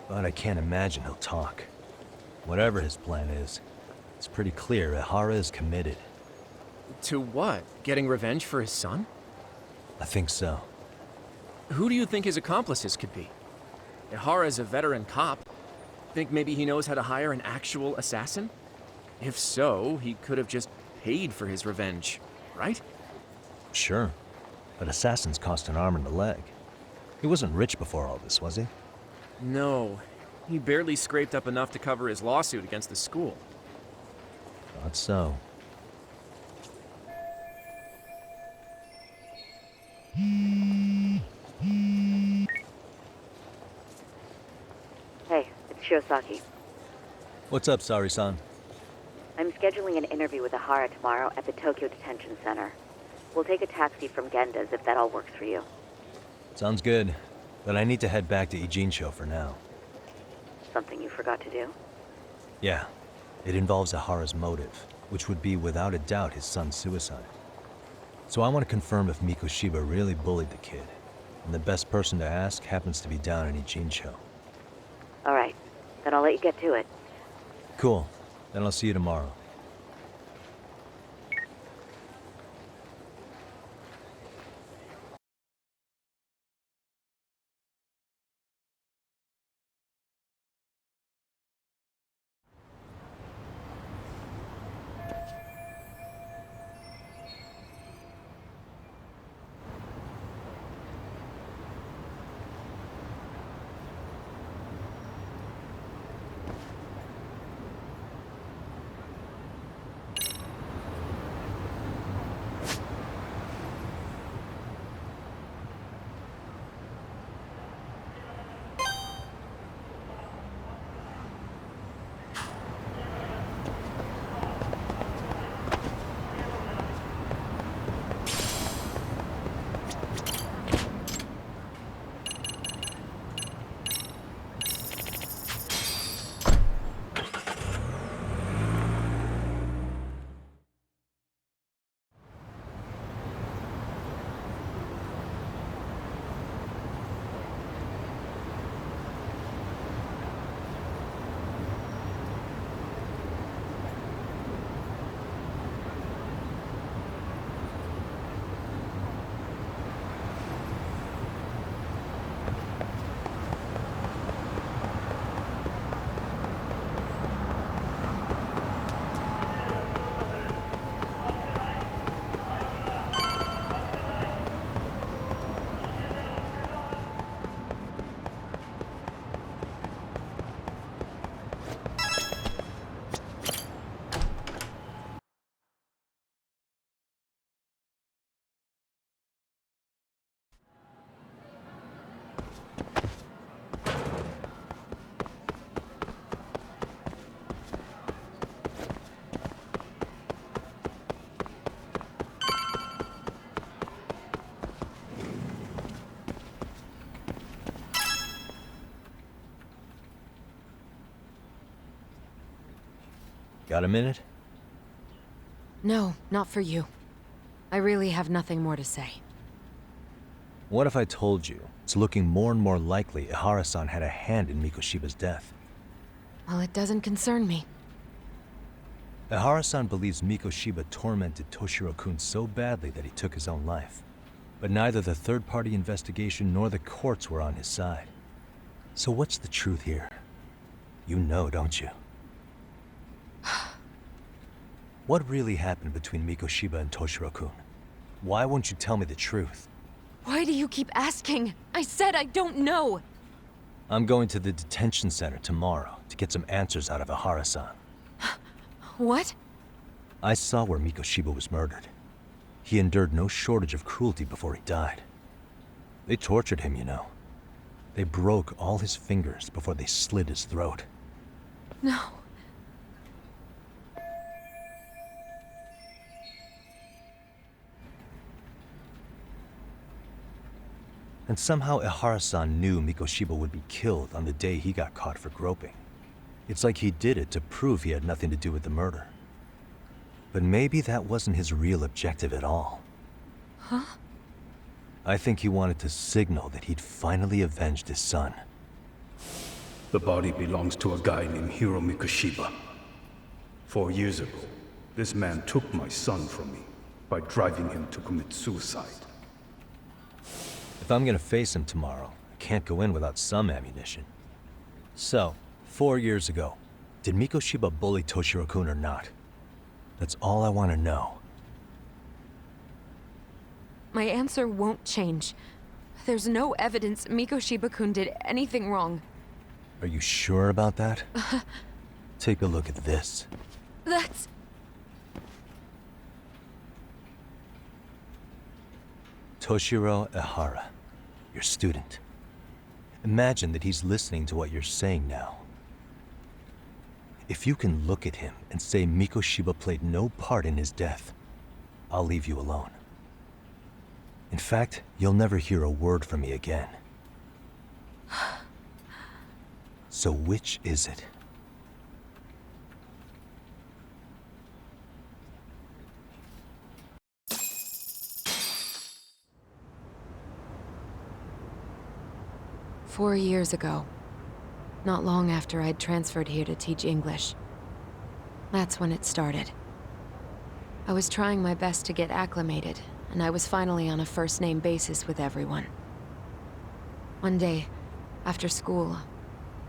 But I can't imagine he'll talk. Whatever his plan is, it's pretty clear Ahara is committed. To what? Getting revenge for his son? I think so. Who do you think his accomplices could be? Ihara's a veteran cop. Think maybe he knows how to hire an actual assassin? If so, he could have just paid for his revenge, right? Sure. But assassins cost an arm and a leg. He wasn't rich before all this, was he? No. He barely scraped up enough to cover his lawsuit against the school. Thought so. Hey, it's Shirosaki. What's up, Sari-san? I'm scheduling an interview with Ahara tomorrow at the Tokyo Detention Center. We'll take a taxi from Genda's if that all works for you. Sounds good, but I need to head back to Ijincho for now. Something you forgot to do? Yeah, it involves Ahara's motive, which would be without a doubt his son's suicide. So I want to confirm if Mikoshiba really bullied the kid, and the best person to ask happens to be down in Ijincho. All right, then I'll let you get to it. Cool, then I'll see you tomorrow. Got a minute? No, not for you. I really have nothing more to say. What if I told you it's looking more and more likely Ihara-san had a hand in Mikoshiba's death? Well, it doesn't concern me. Ihara-san believes Mikoshiba tormented Toshiro-kun so badly that he took his own life. But neither the third-party investigation nor the courts were on his side. So what's the truth here? You know, don't you? What really happened between Mikoshiba and Toshiro-kun? Why won't you tell me the truth? Why do you keep asking? I said I don't know! I'm going to the detention center tomorrow to get some answers out of Ihara-san. What? I saw where Mikoshiba was murdered. He endured no shortage of cruelty before he died. They tortured him, you know. They broke all his fingers before they slit his throat. No. And somehow Ihara-san knew Mikoshiba would be killed on the day he got caught for groping. It's like he did it to prove he had nothing to do with the murder. But maybe that wasn't his real objective at all. Huh? I think he wanted to signal that he'd finally avenged his son. The body belongs to a guy named Hiro Mikoshiba. 4 years ago, this man took my son from me by driving him to commit suicide. If I'm gonna face him tomorrow, I can't go in without some ammunition. So, 4 years ago, did Mikoshiba bully Toshiro-kun or not? That's all I want to know. My answer won't change. There's no evidence Mikoshiba-kun did anything wrong. Are you sure about that? Take a look at this. That's... Toshiro Ihara, your student. Imagine that he's listening to what you're saying now. If you can look at him and say Mikoshiba played no part in his death, I'll leave you alone. In fact, you'll never hear a word from me again. So which is it? "4 years ago. Not long after I'd transferred here to teach English. That's when it started. I was trying my best to get acclimated, and I was finally on a first-name basis with everyone. One day, after school,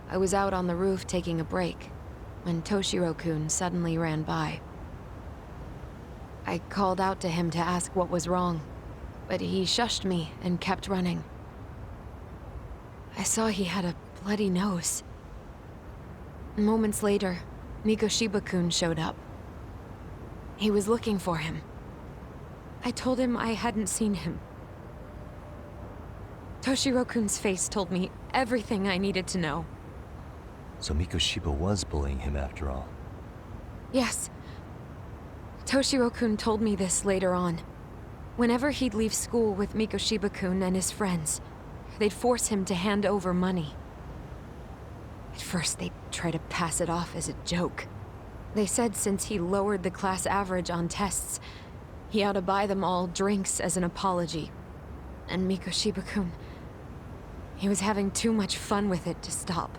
I was out on the roof taking a break, when Toshiro-kun suddenly ran by. I called out to him to ask what was wrong, but he shushed me and kept running. I saw he had a bloody nose. Moments later, Mikoshiba-kun showed up. He was looking for him. I told him I hadn't seen him. Toshiro-kun's face told me everything I needed to know. So Mikoshiba was bullying him after all. Yes. Toshiro-kun told me this later on. Whenever he'd leave school with Mikoshiba-kun and his friends, they'd force him to hand over money. At first, they'd try to pass it off as a joke. They said since he lowered the class average on tests, he ought to buy them all drinks as an apology. And Mikoshiba-kun, he was having too much fun with it to stop.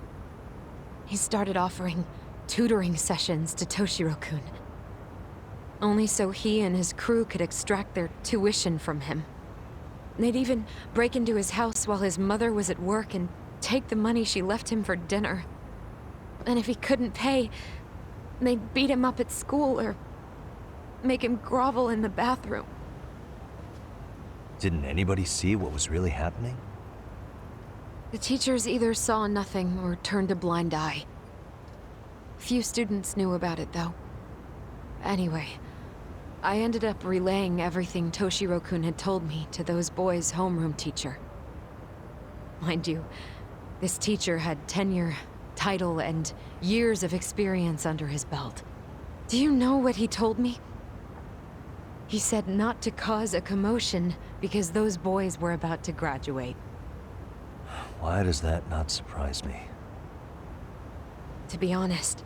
He started offering tutoring sessions to Toshiro-kun. Only so he and his crew could extract their tuition from him. They'd even break into his house while his mother was at work and take the money she left him for dinner. And if he couldn't pay, they'd beat him up at school or make him grovel in the bathroom. Didn't anybody see what was really happening? The teachers either saw nothing or turned a blind eye. Few students knew about it, though. Anyway, I ended up relaying everything Toshiro-kun had told me to those boys' homeroom teacher. Mind you, this teacher had tenure, title, and years of experience under his belt. Do you know what he told me? He said not to cause a commotion because those boys were about to graduate. Why does that not surprise me? To be honest,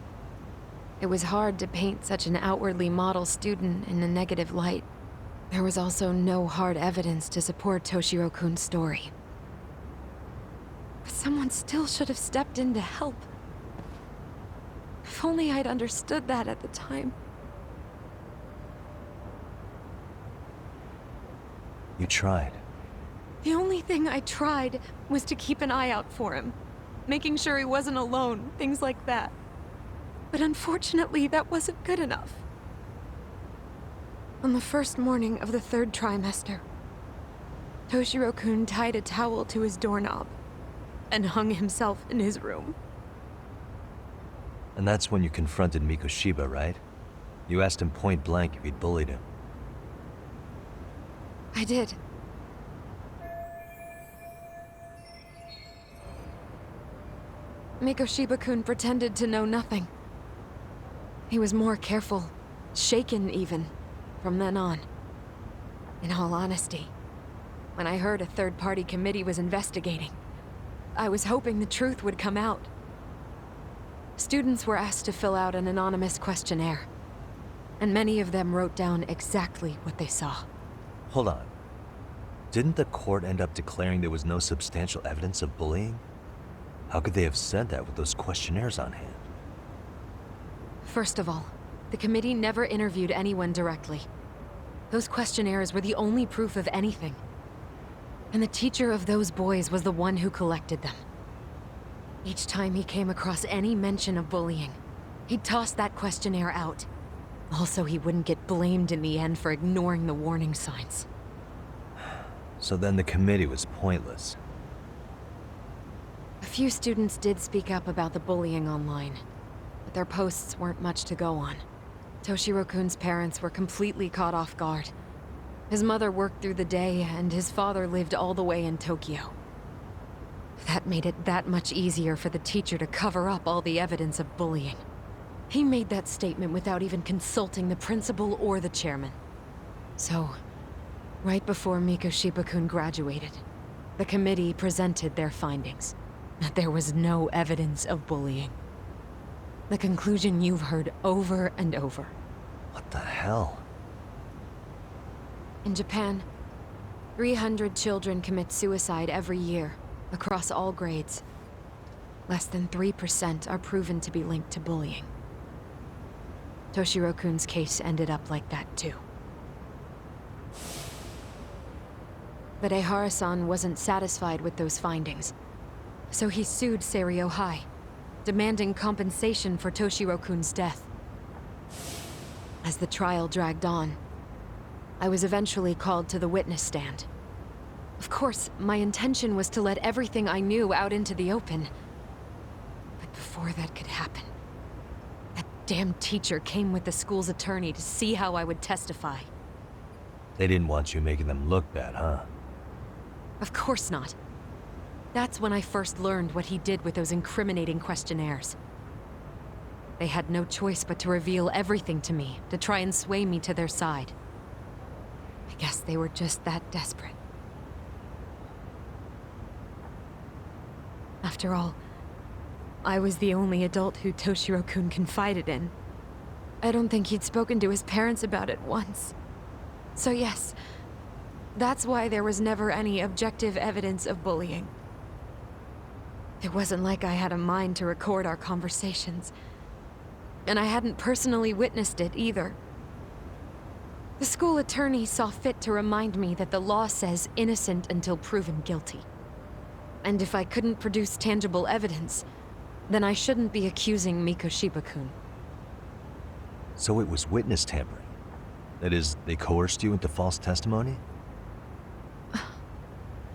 it was hard to paint such an outwardly model student in a negative light. There was also no hard evidence to support Toshiro-kun's story. But someone still should have stepped in to help. If only I'd understood that at the time. You tried. The only thing I tried was to keep an eye out for him. Making sure he wasn't alone, things like that. But unfortunately, that wasn't good enough. On the first morning of the 3rd trimester, Toshiro-kun tied a towel to his doorknob and hung himself in his room. And that's when you confronted Mikoshiba, right? You asked him point blank if he'd bullied him. I did. Mikoshiba-kun pretended to know nothing. He was more careful, shaken even, from then on. In all honesty, when I heard a third-party committee was investigating, I was hoping the truth would come out. Students were asked to fill out an anonymous questionnaire, and many of them wrote down exactly what they saw. Hold on. Didn't the court end up declaring there was no substantial evidence of bullying? How could they have said that with those questionnaires on hand? First of all, the committee never interviewed anyone directly. Those questionnaires were the only proof of anything. And the teacher of those boys was the one who collected them. Each time he came across any mention of bullying, he'd toss that questionnaire out. Also, he wouldn't get blamed in the end for ignoring the warning signs. So then the committee was pointless. A few students did speak up about the bullying online, but their posts weren't much to go on. Toshiro-kun's parents were completely caught off guard. His mother worked through the day, and his father lived all the way in Tokyo. That made it that much easier for the teacher to cover up all the evidence of bullying. He made that statement without even consulting the principal or the chairman. So, right before Mikoshiba-kun graduated, the committee presented their findings. That there was no evidence of bullying. The conclusion you've heard over and over. What the hell? In Japan, 300 children commit suicide every year, across all grades. Less than 3% are proven to be linked to bullying. Toshiro-kun's case ended up like that too. But Ehara-san wasn't satisfied with those findings. So he sued Seiryo High, demanding compensation for Toshiro-kun's death. As the trial dragged on, I was eventually called to the witness stand. Of course, my intention was to let everything I knew out into the open. But before that could happen, that damn teacher came with the school's attorney to see how I would testify. They didn't want you making them look bad, huh? Of course not. That's when I first learned what he did with those incriminating questionnaires. They had no choice but to reveal everything to me, to try and sway me to their side. I guess they were just that desperate. After all, I was the only adult who Toshiro-kun confided in. I don't think he'd spoken to his parents about it once. So yes, that's why there was never any objective evidence of bullying. It wasn't like I had a mind to record our conversations. And I hadn't personally witnessed it either. The school attorney saw fit to remind me that the law says innocent until proven guilty. And if I couldn't produce tangible evidence, then I shouldn't be accusing Mikoshiba-kun. So it was witness tampering? That is, they coerced you into false testimony?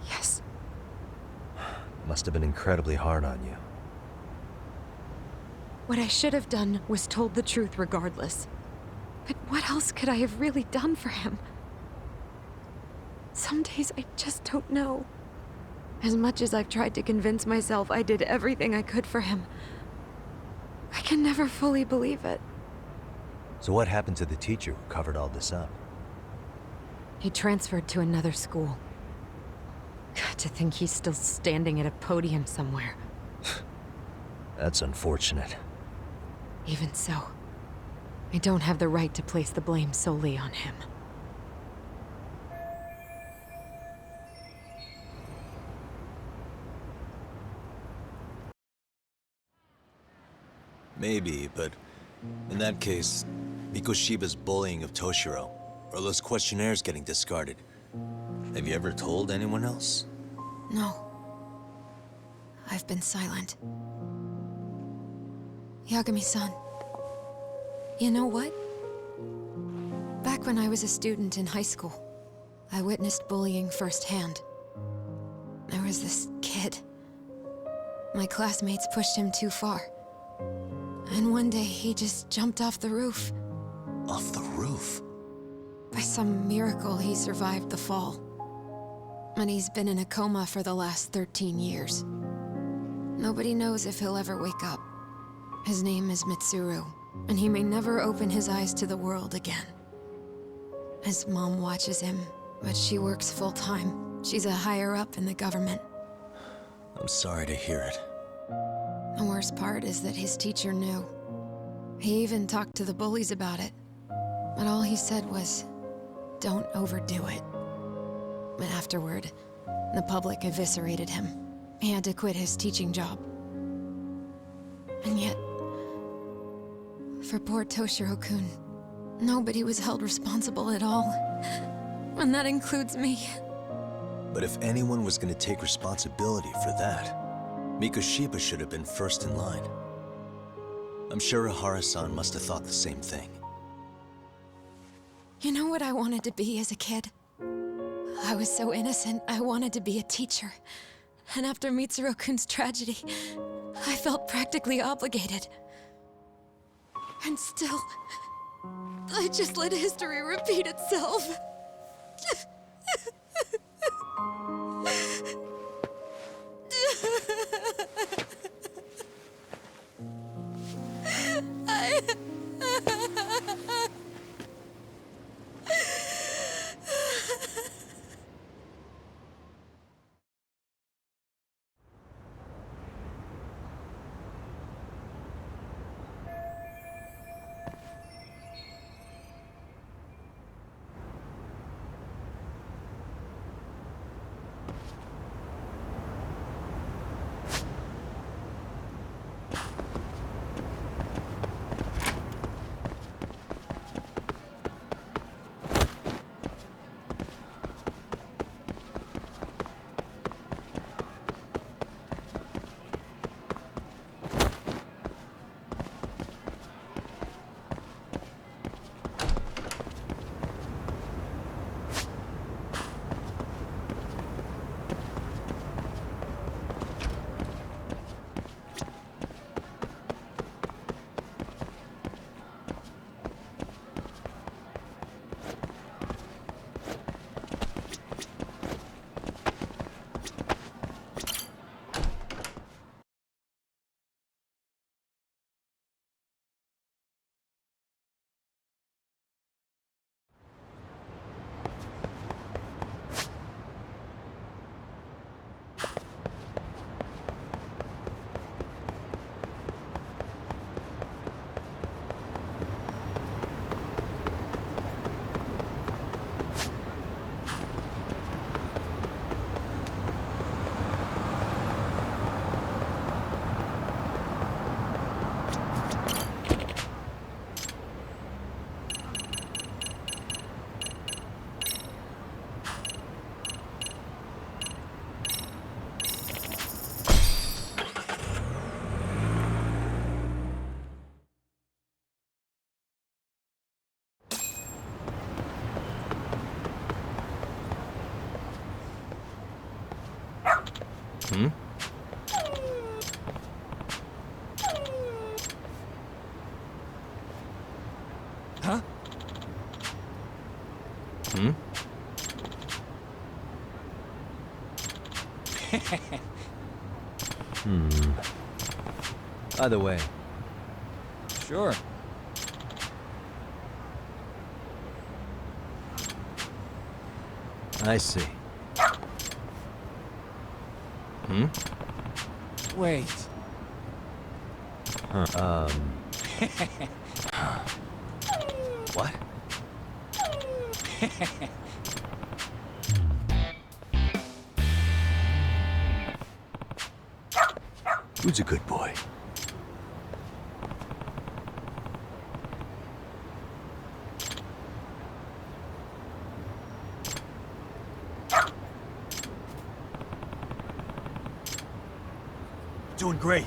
Yes. Must have been incredibly hard on you. What I should have done was told the truth regardless. But what else could I have really done for him? Some days I just don't know. As much as I've tried to convince myself I did everything I could for him, I can never fully believe it. So what happened to the teacher who covered all this up? He transferred to another school. To think he's still standing at a podium somewhere. That's unfortunate. Even so, I don't have the right to place the blame solely on him. Maybe, but in that case, Mikoshiba's bullying of Toshiro, or those questionnaires getting discarded. Have you ever told anyone else? No. I've been silent. Yagami-san. You know what? Back when I was a student in high school, I witnessed bullying firsthand. There was this kid. My classmates pushed him too far. And one day he just jumped off the roof. Off the roof? By some miracle, he survived the fall. And he's been in a coma for the last 13 years. Nobody knows if he'll ever wake up. His name is Mitsuru, and he may never open his eyes to the world again. His mom watches him, but she works full-time. She's a higher-up in the government. I'm sorry to hear it. The worst part is that his teacher knew. He even talked to the bullies about it. But all he said was, don't overdo it. But afterward, the public eviscerated him. He had to quit his teaching job. And yet, for poor Toshiro-kun, nobody was held responsible at all. And that includes me. But if anyone was going to take responsibility for that, Mikoshiba should have been first in line. I'm sure Ihara-san must have thought the same thing. You know what I wanted to be as a kid? I was so innocent, I wanted to be a teacher. And after Mitsuru-kun's tragedy, I felt practically obligated. And still, I just let history repeat itself. Hmm? Huh? Hmm? Either way. Sure. I see. Hmm? Wait. Huh. What? Who's a good boy? Doing great.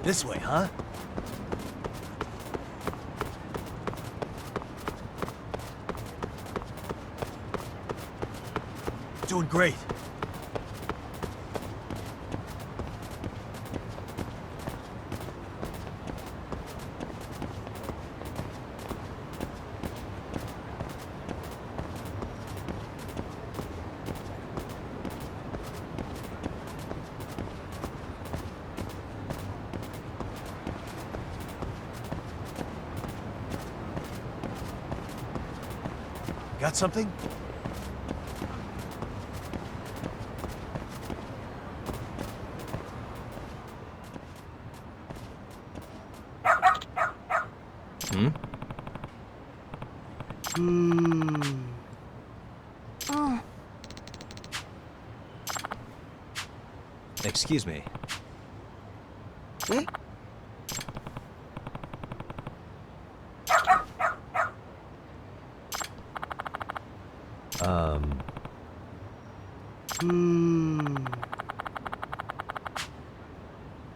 This way, huh? Doing great. Got something? Hmm? Oh. Excuse me.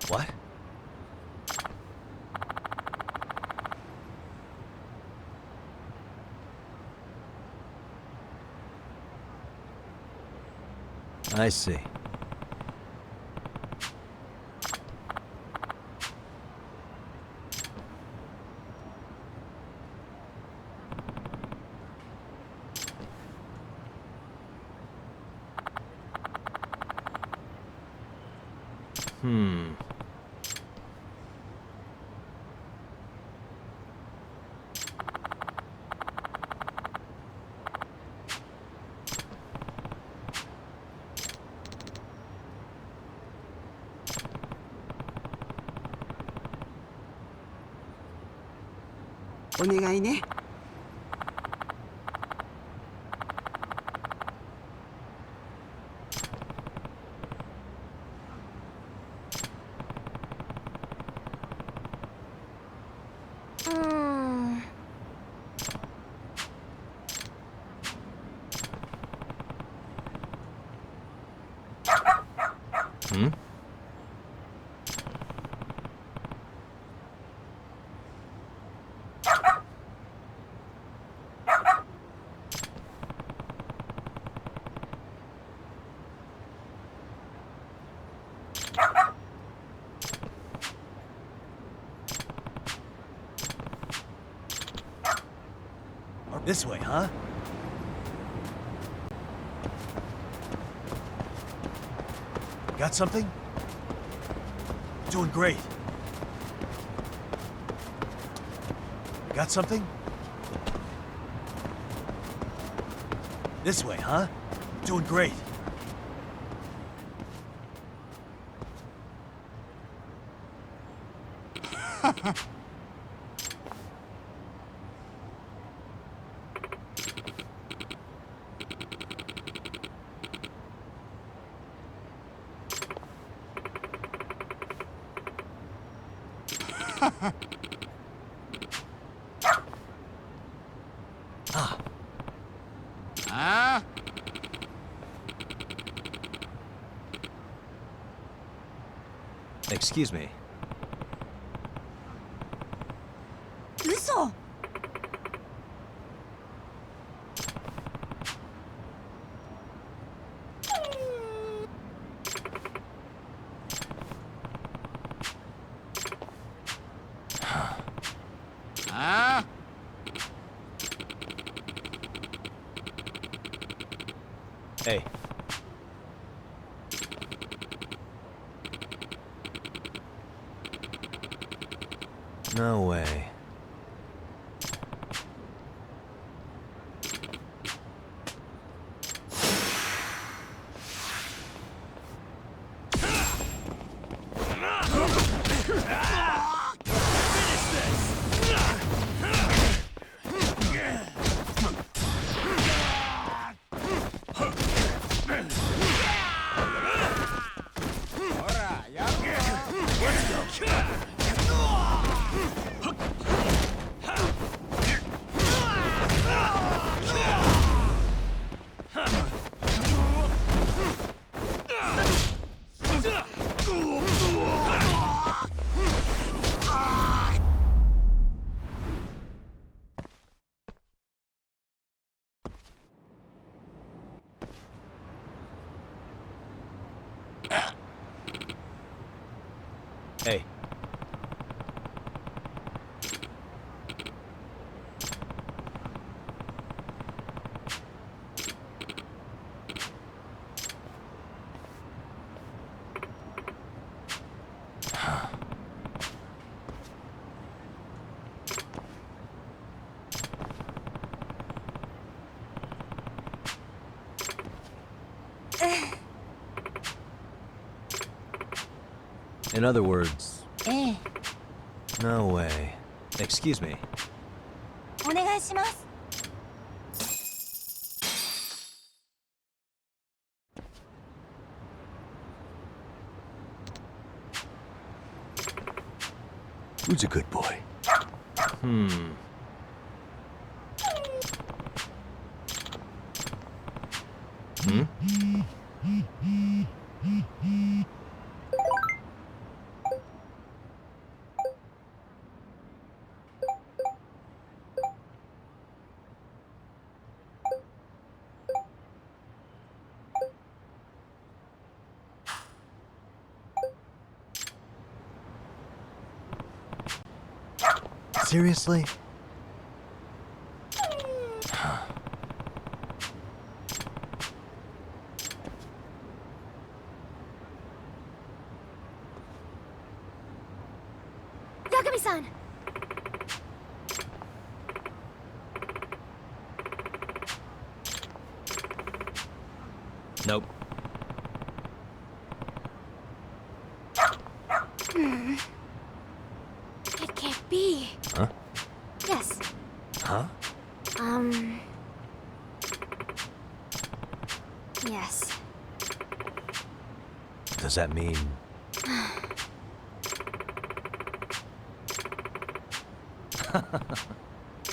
What? I see. Hmm. Hmm? This way, huh? Got something? Doing great. Got something? This way, huh? Doing great. Excuse me. 嘘。Hey. No way. Hey. In other words... No way. Excuse me. お願いします。 Who's a good boy? Hmm. Seriously? Yagami-san! Nope. It can't be. Huh? Yes. Huh? Yes. Does that mean...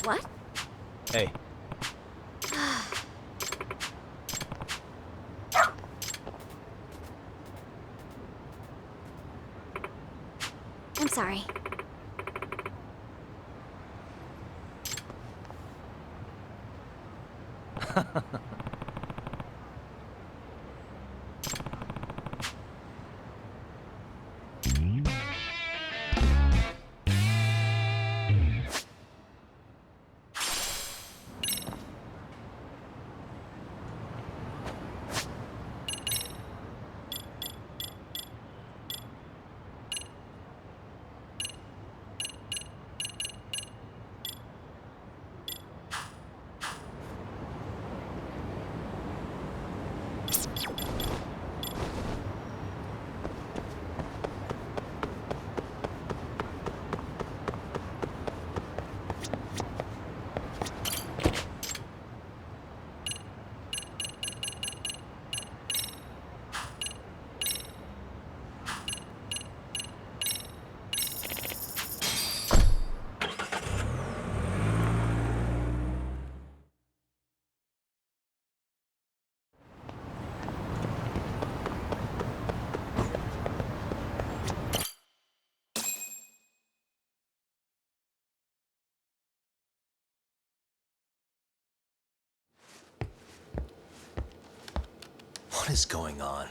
What? Hey. I'm sorry. What is going on?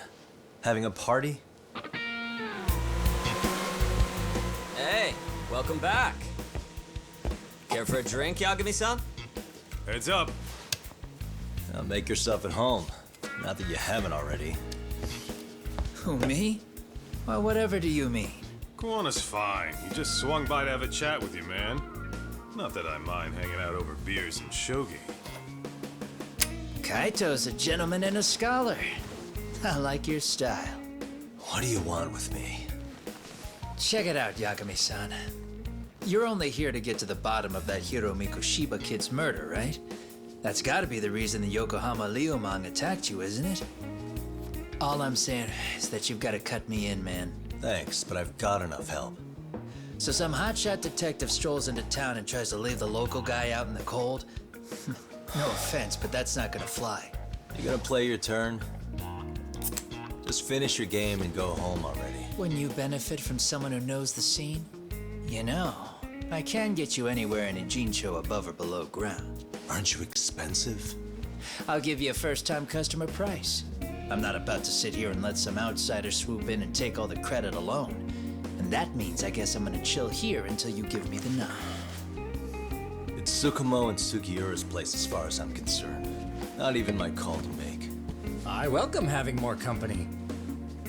Having a party? Hey, welcome back. Care for a drink, Yagami-san? Heads up. Now make yourself at home. Not that you haven't already. Who, me? Well, whatever do you mean? Kuwana's fine. He just swung by to have a chat with you, man. Not that I mind hanging out over beers and shogi. Kaito's a gentleman and a scholar. I like your style. What do you want with me? Check it out, Yagami-san. You're only here to get to the bottom of that Hiro Mikoshiba kid's murder, right? That's gotta be the reason the Yokohama Liumang attacked you, isn't it? All I'm saying is that you've gotta cut me in, man. Thanks, but I've got enough help. So some hotshot detective strolls into town and tries to leave the local guy out in the cold? No offense, but that's not gonna fly. You gonna play your turn? Just finish your game and go home already. When you benefit from someone who knows the scene? You know, I can get you anywhere in a Jincho above or below ground. Aren't you expensive? I'll give you a first-time customer price. I'm not about to sit here and let some outsider swoop in and take all the credit alone. And And that means I guess I'm gonna chill here until you give me the nod. It's Tsukumo and Sugiura's place as far as I'm concerned. Not even my call to make. I welcome having more company.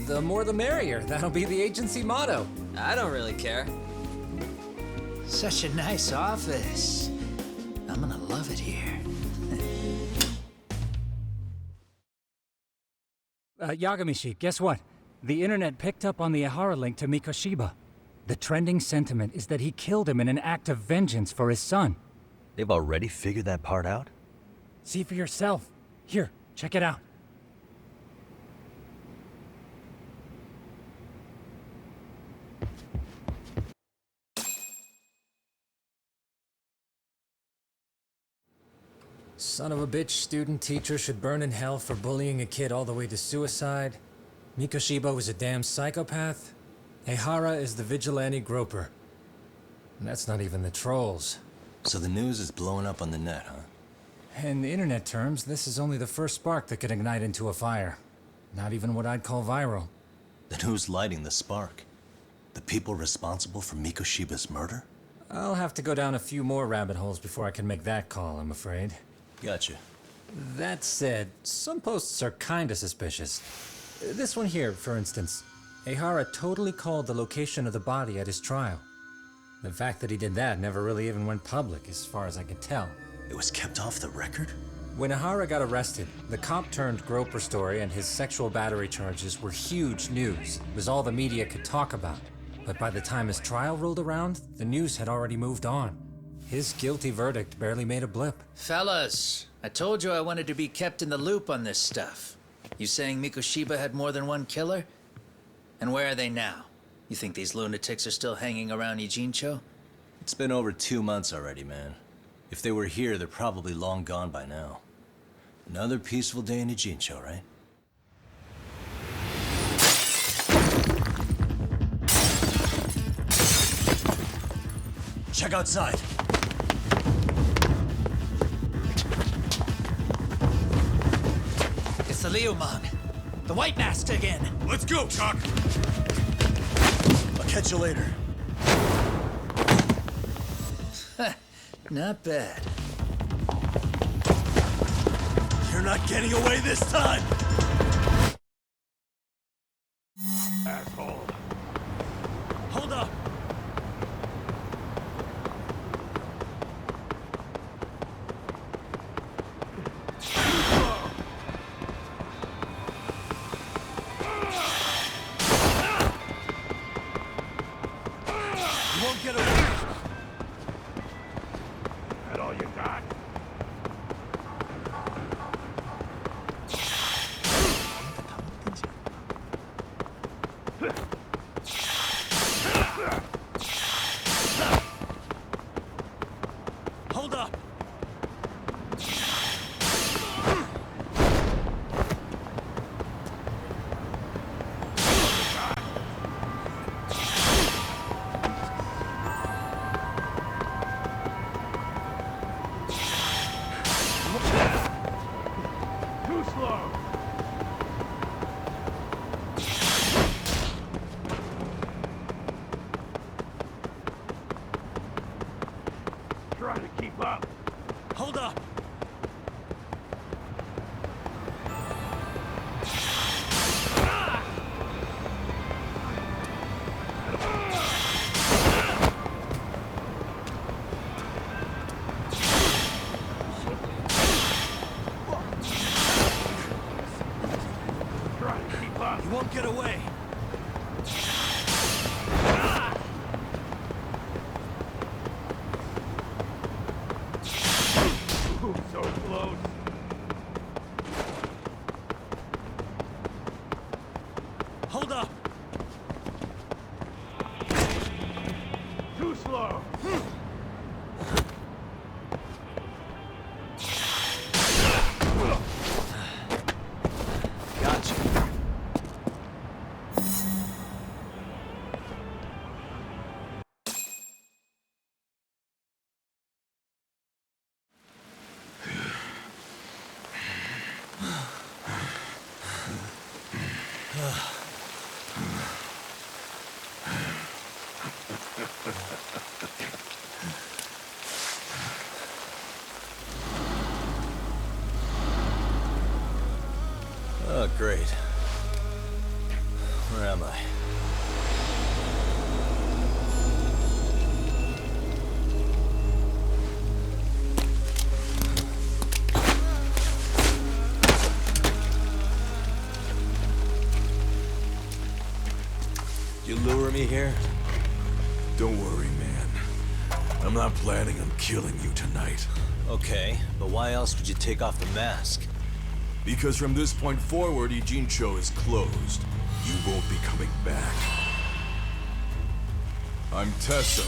The more the merrier. That'll be the agency motto. I don't really care. Such a nice office. I'm gonna love it here. Yagami, guess what? The internet picked up on the Ihara link to Mikoshiba. The trending sentiment is that he killed him in an act of vengeance for his son. They've already figured that part out? See for yourself. Here, check it out. Son of a bitch student teacher should burn in hell for bullying a kid all the way to suicide. Mikoshiba was a damn psychopath. Ehara is the vigilante groper. And that's not even the trolls. So the news is blowing up on the net, huh? In internet terms, this is only the first spark that could ignite into a fire. Not even what I'd call viral. Then who's lighting the spark? The people responsible for Mikoshiba's murder? I'll have to go down a few more rabbit holes before I can make that call, I'm afraid. Gotcha. That said, some posts are kinda suspicious. This one here, for instance. Ehara totally called the location of the body at his trial. The fact that he did that never really even went public, as far as I can tell. It was kept off the record? When Ehara got arrested, the cop-turned-groper story and his sexual battery charges were huge news. It was all the media could talk about. But by the time his trial rolled around, the news had already moved on. His guilty verdict barely made a blip. Fellas, I told you I wanted to be kept in the loop on this stuff. You saying Mikoshiba had more than one killer? And where are they now? You think these lunatics are still hanging around Ijincho? It's been over 2 months already, man. If they were here, they're probably long gone by now. Another peaceful day in Ijincho, right? Check outside. It's the Liumang. The White Mask again. Let's go, Chuck! I'll catch you later. Not bad. You're not getting away this time! Asshole. Hold up! You won't get away! That all you got? Hold up! Too slow! Try to keep up. Hold up! Try to keep up. You won't get away! Ooh, so close. Hold up! Too slow. Gotcha. Oh, great. Where am I? You lure me here? Don't worry, man. I'm not planning on killing you tonight. Okay, but why else would you take off the mask? Because from this point forward, Ijincho is closed. You won't be coming back. I'm Tesso.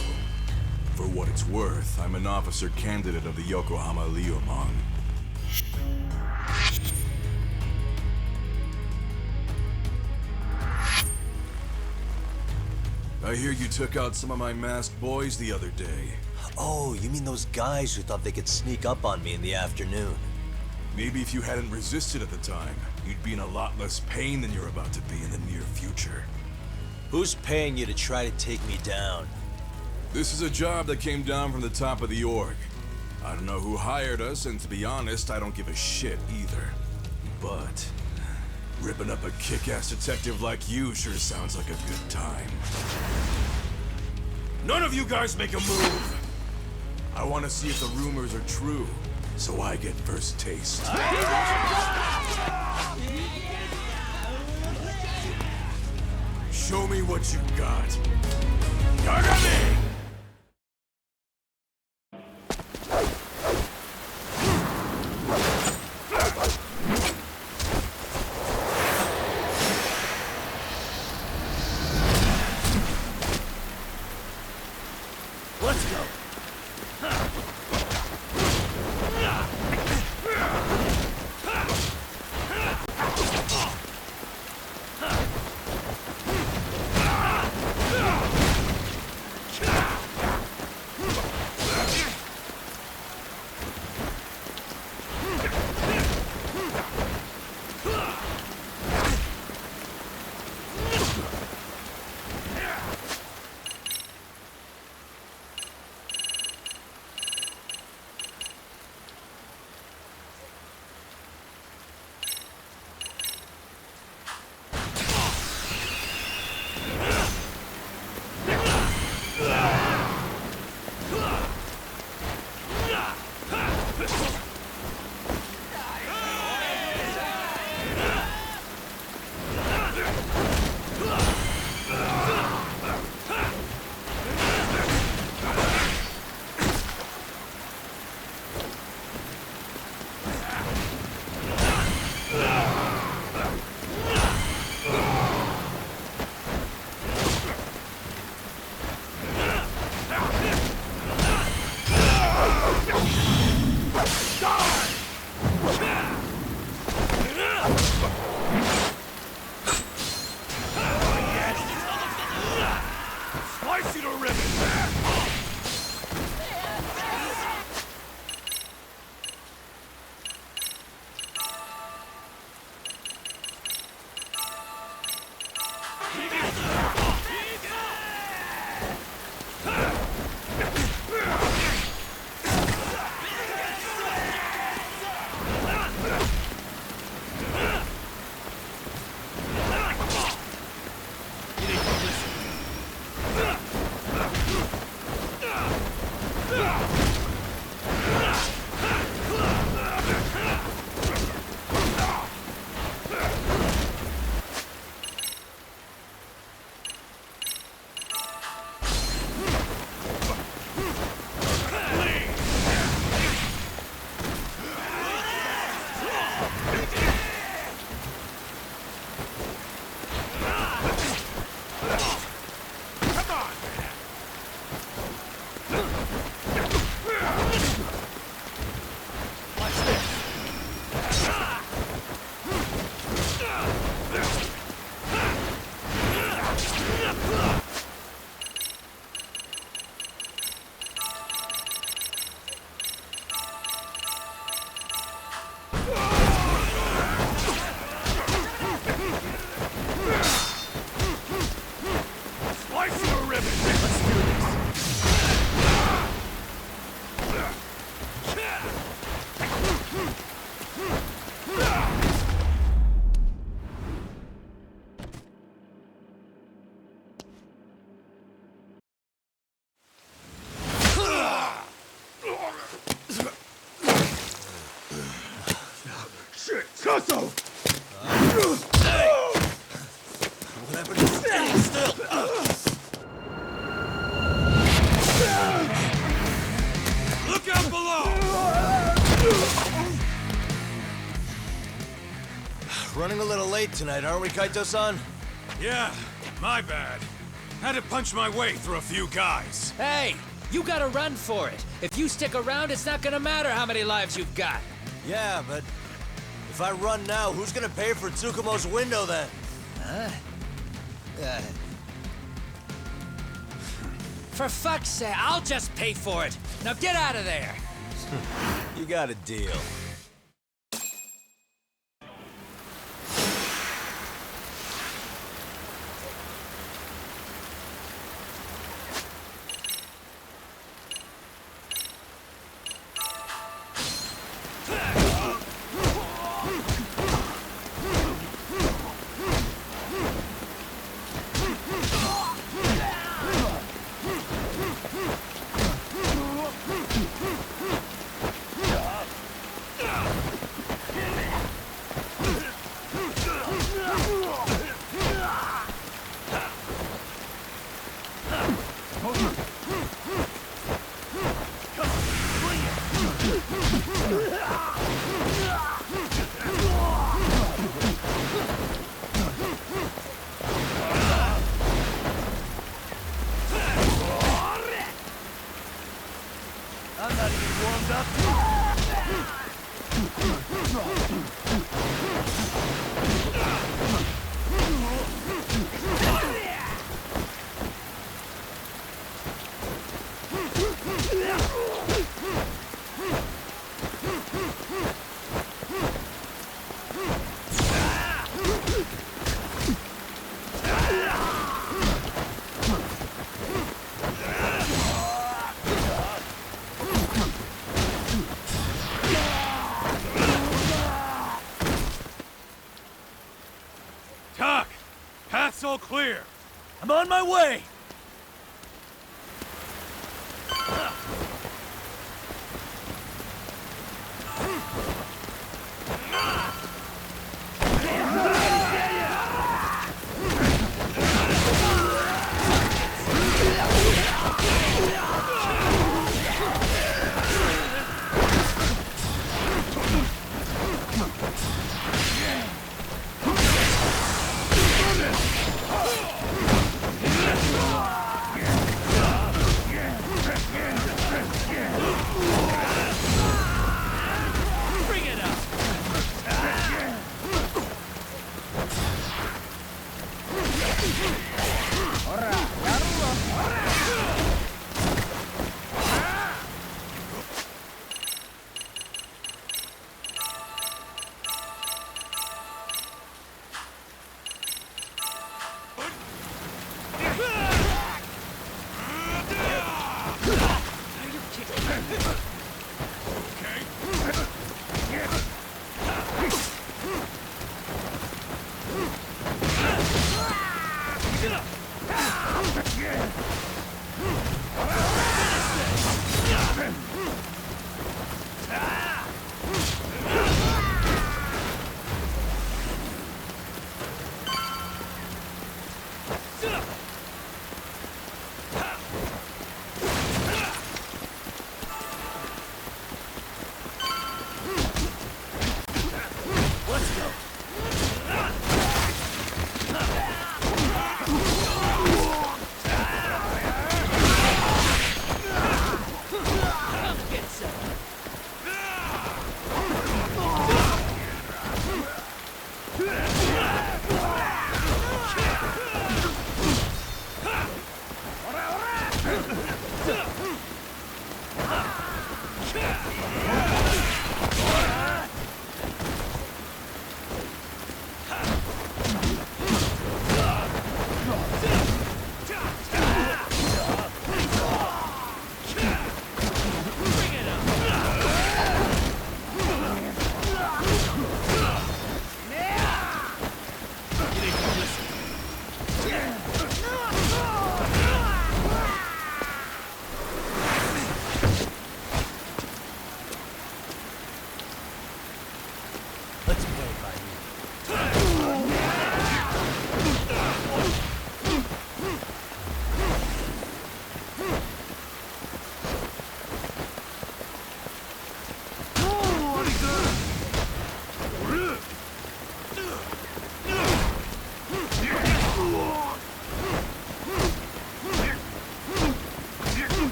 For what it's worth, I'm an officer candidate of the Yokohama Liumang. I hear you took out some of my masked boys the other day. Oh, you mean those guys who thought they could sneak up on me in the afternoon? Maybe if you hadn't resisted at the time, you'd be in a lot less pain than you're about to be in the near future. Who's paying you to try to take me down? This is a job that came down from the top of the org. I don't know who hired us, and to be honest, I don't give a shit either. But ripping up a kick-ass detective like you sure sounds like a good time. None of you guys make a move! I want to see if the rumors are true, so I get first taste. Show me what you got. Yagami! Let's go. Slice you to ribbons! Susso! What happened to standing still? Look out below! Running a little late tonight, aren't we, Kaito-san? Yeah, my bad. Had to punch my way through a few guys. Hey, you gotta run for it. If you stick around, it's not gonna matter how many lives you've got. Yeah, but if I run now, who's gonna pay for Tsukumo's window then? Huh? For fuck's sake, I'll just pay for it. Now get out of there. You got a deal. I'm not even warmed up. Tak! Path's all clear. I'm on my way!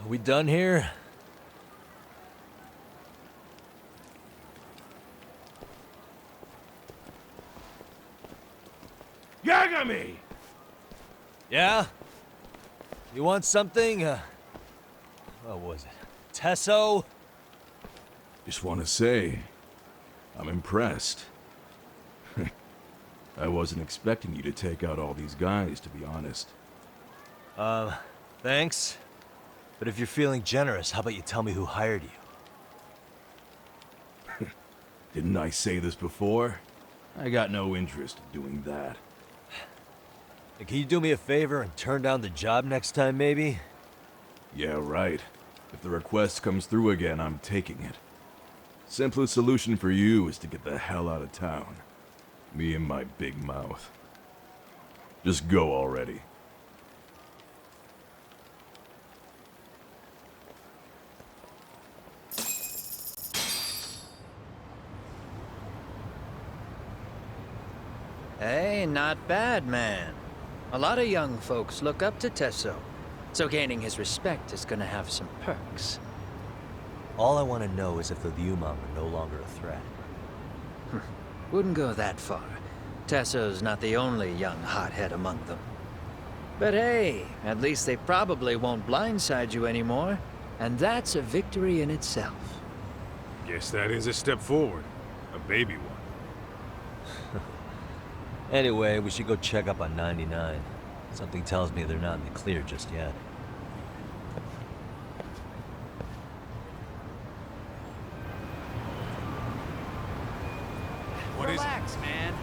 Are we done here? Yagami! Yeah? You want something? What was it? Tesso? Just want to say, I'm impressed. I wasn't expecting you to take out all these guys, to be honest. Thanks. But if you're feeling generous, how about you tell me who hired you? Didn't I say this before? I got no interest in doing that. Hey, can you do me a favor and turn down the job next time, maybe? Yeah, right. If the request comes through again, I'm taking it. Simplest solution for you is to get the hell out of town. Me and my big mouth. Just go already. Hey, not bad, man. A lot of young folks look up to Tesso, so gaining his respect is gonna have some perks. All I want to know is if the Liumang are no longer a threat. Wouldn't go that far. Tesso's not the only young hothead among them. But hey, at least they probably won't blindside you anymore, and that's a victory in itself. Guess that is a step forward. A baby one. Anyway, we should go check up on 99. Something tells me they're not in the clear just yet. Relax, man.